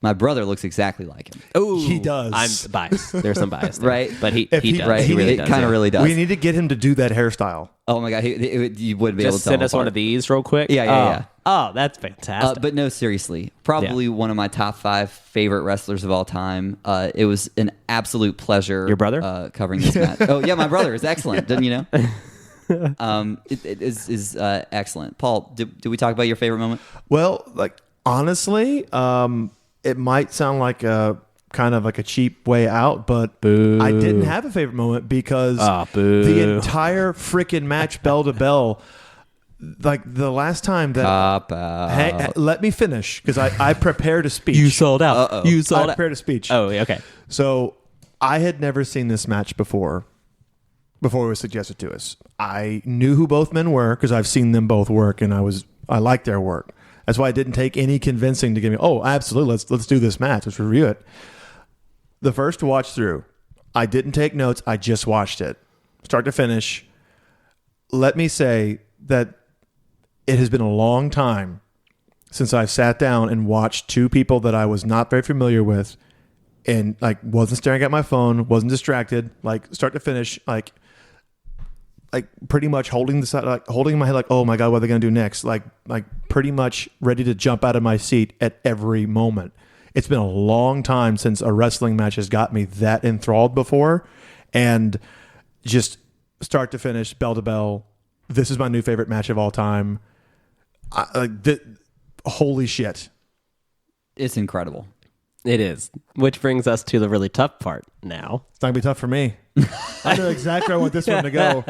my brother looks exactly like him. Oh, He does. I'm biased. There's some bias, there. Right. But he If he- does. Right, He really it does. kind of yeah. really does. We need to get him to do that hairstyle. Oh my god, you wouldn't be able Just to tell send him us one apart. of these real quick. Yeah, yeah. Oh, that's fantastic. But no, seriously, probably one of my top 5 favorite wrestlers of all time. It was an absolute pleasure. Your brother? Covering this match. Oh yeah, my brother is excellent. Didn't you know? It is excellent. Paul, did we talk about your favorite moment? Well, like, honestly, it might sound like a kind of like a cheap way out, but I didn't have a favorite moment because boo. the entire freaking match, bell to bell, like the last time that Cop out. Hey, let me finish because I prepared a speech. you sold out. You I sold out. prepared a speech. Oh, okay. So I had never seen this match before it was suggested to us. I knew who both men were because I've seen them both work, and I liked their work. That's why it didn't take any convincing to give me, oh, absolutely, let's do this match. Let's review it. The first watch through, I didn't take notes. I just watched it, start to finish. Let me say that it has been a long time since I've sat down and watched 2 people that I was not very familiar with, and like wasn't staring at my phone, wasn't distracted, like start to finish, like pretty much holding the side, like holding my head, like, oh my God, what are they gonna do next? Like pretty much ready to jump out of my seat at every moment. It's been a long time since a wrestling match has got me that enthralled before, and just start to finish, bell to bell. This is my new favorite match of all time. Holy shit. It's incredible. It is. Which brings us to the really tough part now. It's not going to be tough for me. I know exactly where I want this one to go.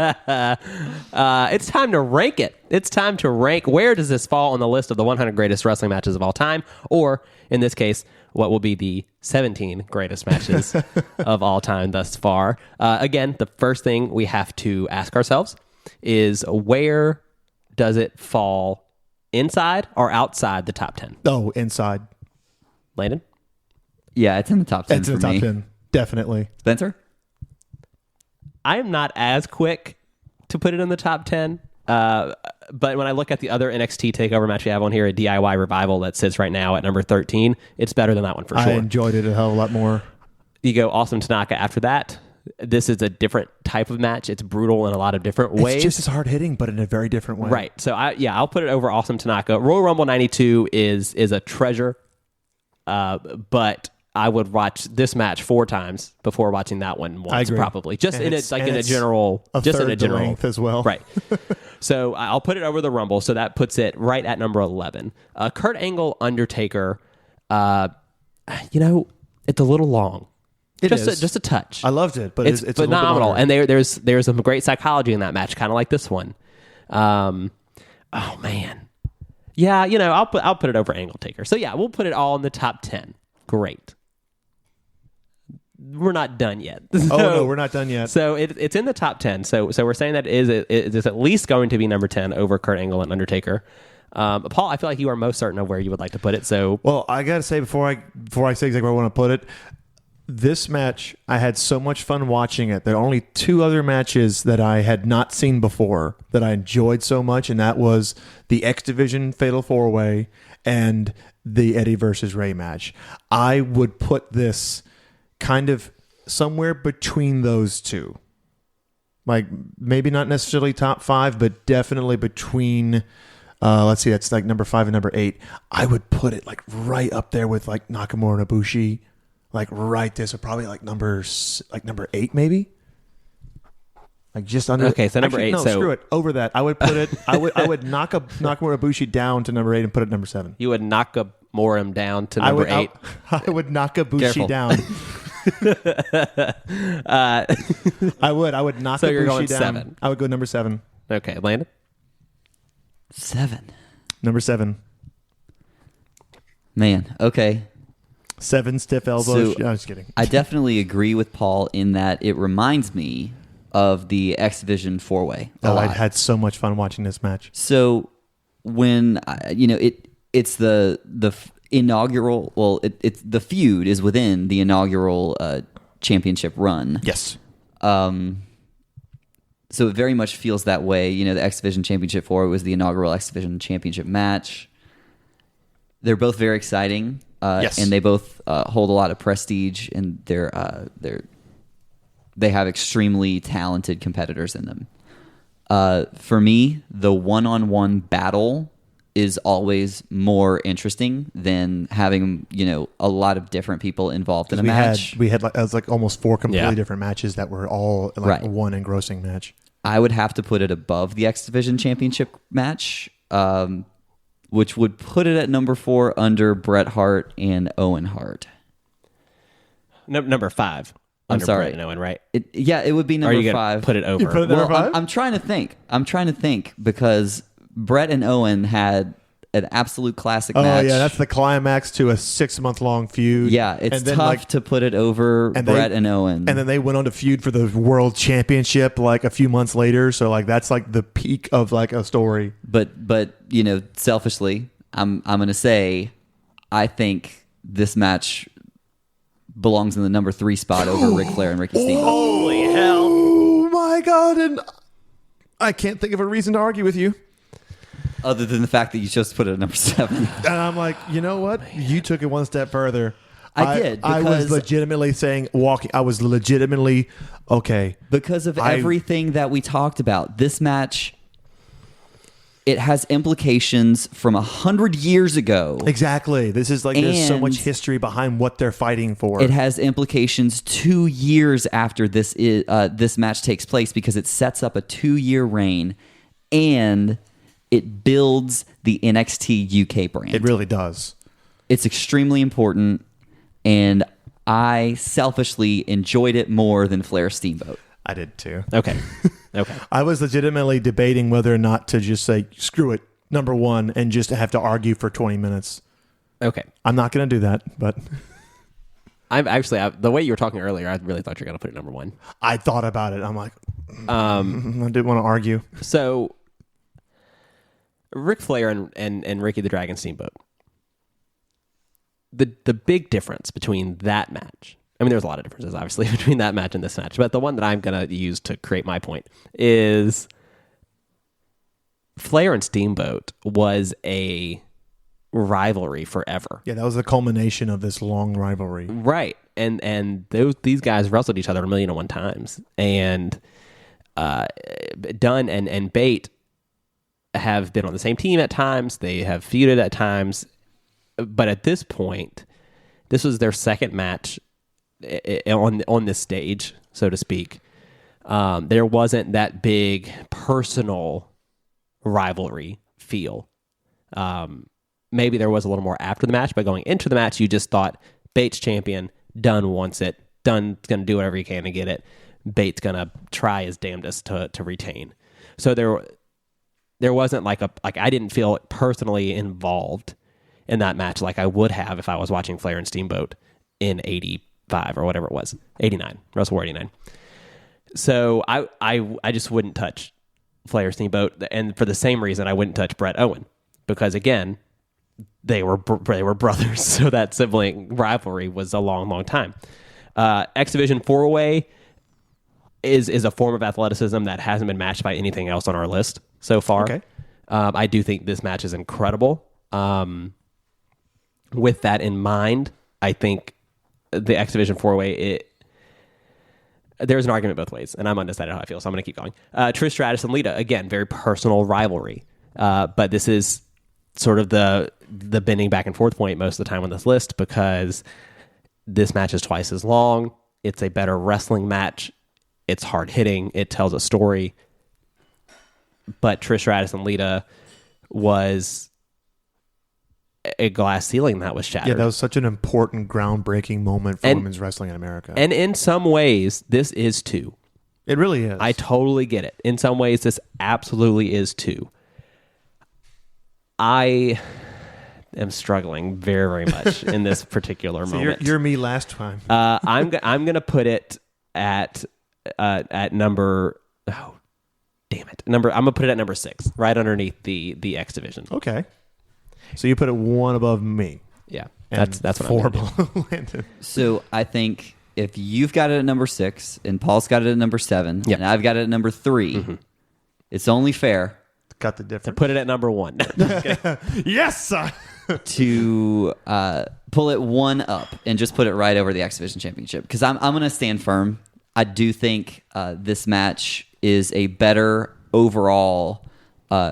It's time to rank it. It's time to rank where does this fall on the list of the 100 greatest wrestling matches of all time, or in this case, what will be the 17 greatest matches of all time thus far. Again, the first thing we have to ask ourselves is where does it fall, inside or outside the top 10? Oh, inside. Landon? Yeah, it's in the top 10 It's for in the top me. 10. Definitely. Spencer? I am not as quick to put it in the top 10. But when I look at the other NXT TakeOver match we have on here, a DIY Revival that sits right now at number 13, it's better than that one for sure. I enjoyed it a hell of a lot more. You go Awesome Tanaka after that. This is a different type of match. It's brutal in a lot of different ways. It's just as hard hitting, but in a very different way. Right. So I'll put it over Awesome Tanaka. Royal Rumble 92 is a treasure. But I would watch this match 4 times before watching that one once, agree. probably. Just And in it's- a and it's general, a just in third a general the length as well. Right. So I'll put it over the Rumble. So that puts it right at number 11. Kurt Angle, Undertaker. It's a little long. Just a touch. I loved it, but It's it's a little bit phenomenal, longer. and there's some great psychology in that match, kind of like this one. Oh man, yeah, I'll put it over Angle Taker. So yeah, we'll put it all in the top 10. Great. We're not done yet. Oh no, we're not done yet. So it's in the top 10. So we're saying that it is at least going to be number 10 over Kurt Angle and Undertaker. Paul, I feel like you are most certain of where you would like to put it. So Well, I gotta say before I say exactly where I want to put it, this match I had so much fun watching it. There are only 2 other matches that I had not seen before that I enjoyed so much, and that was the X Division Fatal 4-Way and the Eddie versus Ray match. I would put this kind of somewhere between those 2. Like maybe not necessarily top 5, but definitely between. Let's see, that's like number 5 and number 8. I would put it like right up there with like Nakamura and Ibushi, like right there. So probably like number 8, maybe. Like just under. Okay, so number 8. No, so screw it. Over that, I would put it. I would knock Nakamura Ibushi down to number 8 and put it number 7. you would Nakamura him down to number 8. I would knock Ibushi Careful. down. I would knock So you're Ibushi going down. 7. I would go number 7. Okay, Landon. 7. Number 7. Man, okay. 7 stiff elbows. So- No, I'm just kidding. I definitely agree with Paul in that it reminds me of the X Division 4-Way a I lot. had so much fun watching this match. So when it's the inaugural. Well, it's the feud is within the inaugural championship run. Yes. So it very much feels that way. The X Division Championship 4 was the inaugural X Division Championship match. They're both very exciting. Yes. And they both hold a lot of prestige, and they have extremely talented competitors in them. For me, the one-on-one battle is always more interesting than having a lot of different people involved in a match. We had it was like almost 4 completely Yeah. different matches that were all like Right. one engrossing match. I would have to put it above the X Division Championship match, which would put it at number 4 under Bret Hart and Owen Hart. Number 5. I'm under sorry. Bret and Owen, right? It would be Or number are you gonna 5. put it over? You put it there? Well, Number 5? I'm trying to think. I'm trying to think because Bret and Owen had an absolute classic Oh match. yeah, that's the climax to a 6-month-long feud. Yeah, it's And then, tough to put it over and Bret and Owen. And then they went on to feud for the world championship like a few months later. So like that's like the peak of like a story. But selfishly, I'm gonna say I think this match belongs in the number 3 spot over Ric Flair and Ricky Steamboat. Holy hell. Oh my god! And I can't think of a reason to argue with you. Other than the fact that you chose to put it at number 7. And I'm like, you know what? You took it one step further. I did, I was because- legitimately saying I was legitimately okay. Because of everything that we talked about. This match it has implications from 100 years ago. Exactly. This is like there's so much And history behind what they're fighting for. It has implications 2 years after this match takes place because it sets up a 2-year reign and it builds the NXT UK brand. It really does. It's extremely important, and I selfishly enjoyed it more than Flair Steamboat. I did too. Okay. Okay. I was legitimately debating whether or not to just say, screw it, number one, and just have to argue for 20 minutes. Okay. I'm not going to do that, but I'm actually the way you were talking earlier, I really thought you were going to put it number one. I thought about it. I'm like, I didn't want to argue. So, Ric Flair and Ricky the Dragon Steamboat. The big difference between that match, I mean, there's a lot of differences, obviously, between that match and this match, but the one that I'm going to use to create my point is Flair and Steamboat was a rivalry forever. Yeah, that was the culmination of this long rivalry. Right. And these guys wrestled each other 1,000,001 times. And Dunne and Bate have been on the same team at times. They have feuded at times. But at this point, this was their second match on this stage, so to speak. There wasn't that big personal rivalry feel. Maybe there was a little more after the match, but going into the match, you just thought Bate's champion, Dunne wants it. Dunne's going to do whatever he can to get it. Bate's going to try his damnedest to retain. So there wasn't like I didn't feel personally involved in that match like I would have if I was watching Flair and Steamboat in 85 or whatever it was. 89. Wrestle War 89. So I just wouldn't touch Flair Steamboat, and for the same reason I wouldn't touch Bret Owen, because again, they were brothers, so that sibling rivalry was a long time. X Division 4-way is a form of athleticism that hasn't been matched by anything else on our list so far. Okay. I do think this match is incredible. With that in mind, I think the X Division 4-way, there's an argument both ways, and I'm undecided how I feel, so I'm going to keep going. Trish Stratus and Lita, again, very personal rivalry. But this is sort of the bending back and forth point most of the time on this list, because this match is twice as long. It's a better wrestling match. It's hard hitting. It tells a story. But Trish Stratus and Lita was a glass ceiling that was shattered. Yeah, that was such an important, groundbreaking moment for women's wrestling in America. And in some ways, this is too. It really is. I totally get it. In some ways, this absolutely is too. I am struggling very, very much in this particular So moment. you're me last time. I'm going to put it at number. Oh, damn it! I'm going to put it at number 6, right underneath the X Division. Okay. So you put it one above me. Yeah, And that's what 4 I'm gonna do. below Landon. So I think if you've got it at number 6 and Paul's got it at number 7 Yep. and I've got it at number 3, it's only fair Got the difference. Put it at number 1. Yes, sir. to pull it one up and just put it right over the X Division Championship, because I'm going to stand firm. I do think this match is a better overall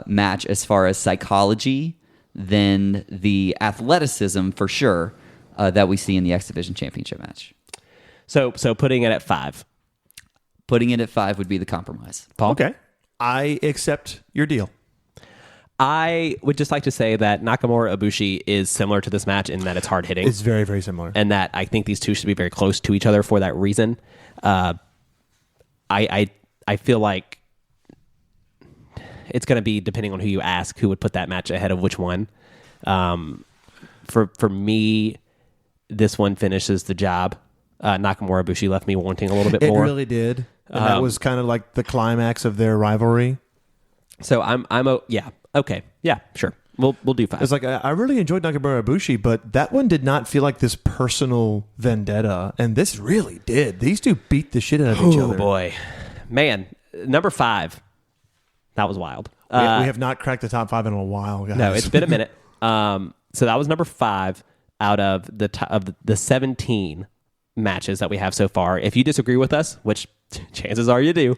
match as far as psychology than the athleticism, for sure, that we see in the X Division Championship match. So putting it at 5. Putting it at 5 would be the compromise. Paul? Okay. I accept your deal. I would just like to say that Nakamura Ibushi is similar to this match in that it's hard hitting. It's very, very similar. And that I think these two should be very close to each other for that reason. I feel like it's going to be, depending on who you ask, who would put that match ahead of which one. For me, this one finishes the job. Nakamura Ibushi left me wanting a little bit It more. really did. And that was kind of like the climax of their rivalry. So okay, yeah, sure. We'll do 5. It's like, I really enjoyed Nakamura Ibushi, but that one did not feel like this personal vendetta, and this really did. These two beat the shit out of each Oh other. boy, man, number 5. That was wild. We have not cracked the top 5 in a while, guys. No, it's been a minute. So that was number 5 out of the 17 matches that we have so far. If you disagree with us, which chances are you do,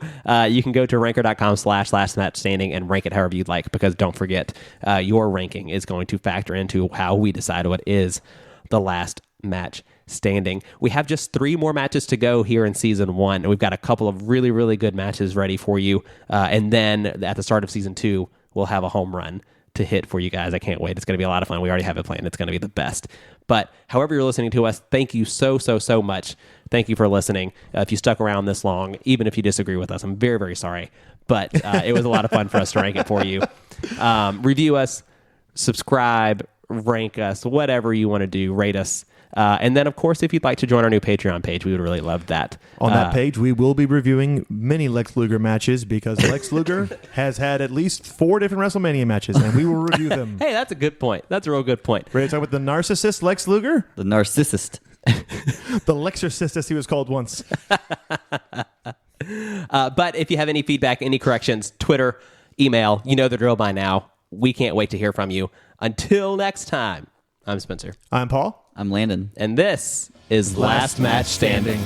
you can go to ranker.com/lastmatchstanding and rank it however you'd like, because don't forget, your ranking is going to factor into how we decide what is the last match standing. We have just 3 more matches to go here in season 1, and we've got a couple of really, really good matches ready for you. And then at the start of season 2, we'll have a home run to hit for you guys. I can't wait. It's going to be a lot of fun. We already have it planned. It's going to be the best. But however you're listening to us, thank you so much. Thank you for listening. If you stuck around this long, even if you disagree with us, I'm very, very sorry. But it was a lot of fun for us to rank it for you. Review us, subscribe, rank us, whatever you want to do, rate us. And then, of course, if you'd like to join our new Patreon page, we would really love that. On that page, we will be reviewing many Lex Luger matches, because Lex Luger has had at least 4 different WrestleMania matches, and we will review them. Hey, that's a good point. That's a real good point. Ready to talk about the narcissist Lex Luger? The narcissist. The Lexorcist, as he was called once. But if you have any feedback, any corrections, Twitter, email, you know the drill by now. We can't wait to hear from you. Until next time, I'm Spencer. I'm Paul. I'm Landon. And this is Last Match Standing.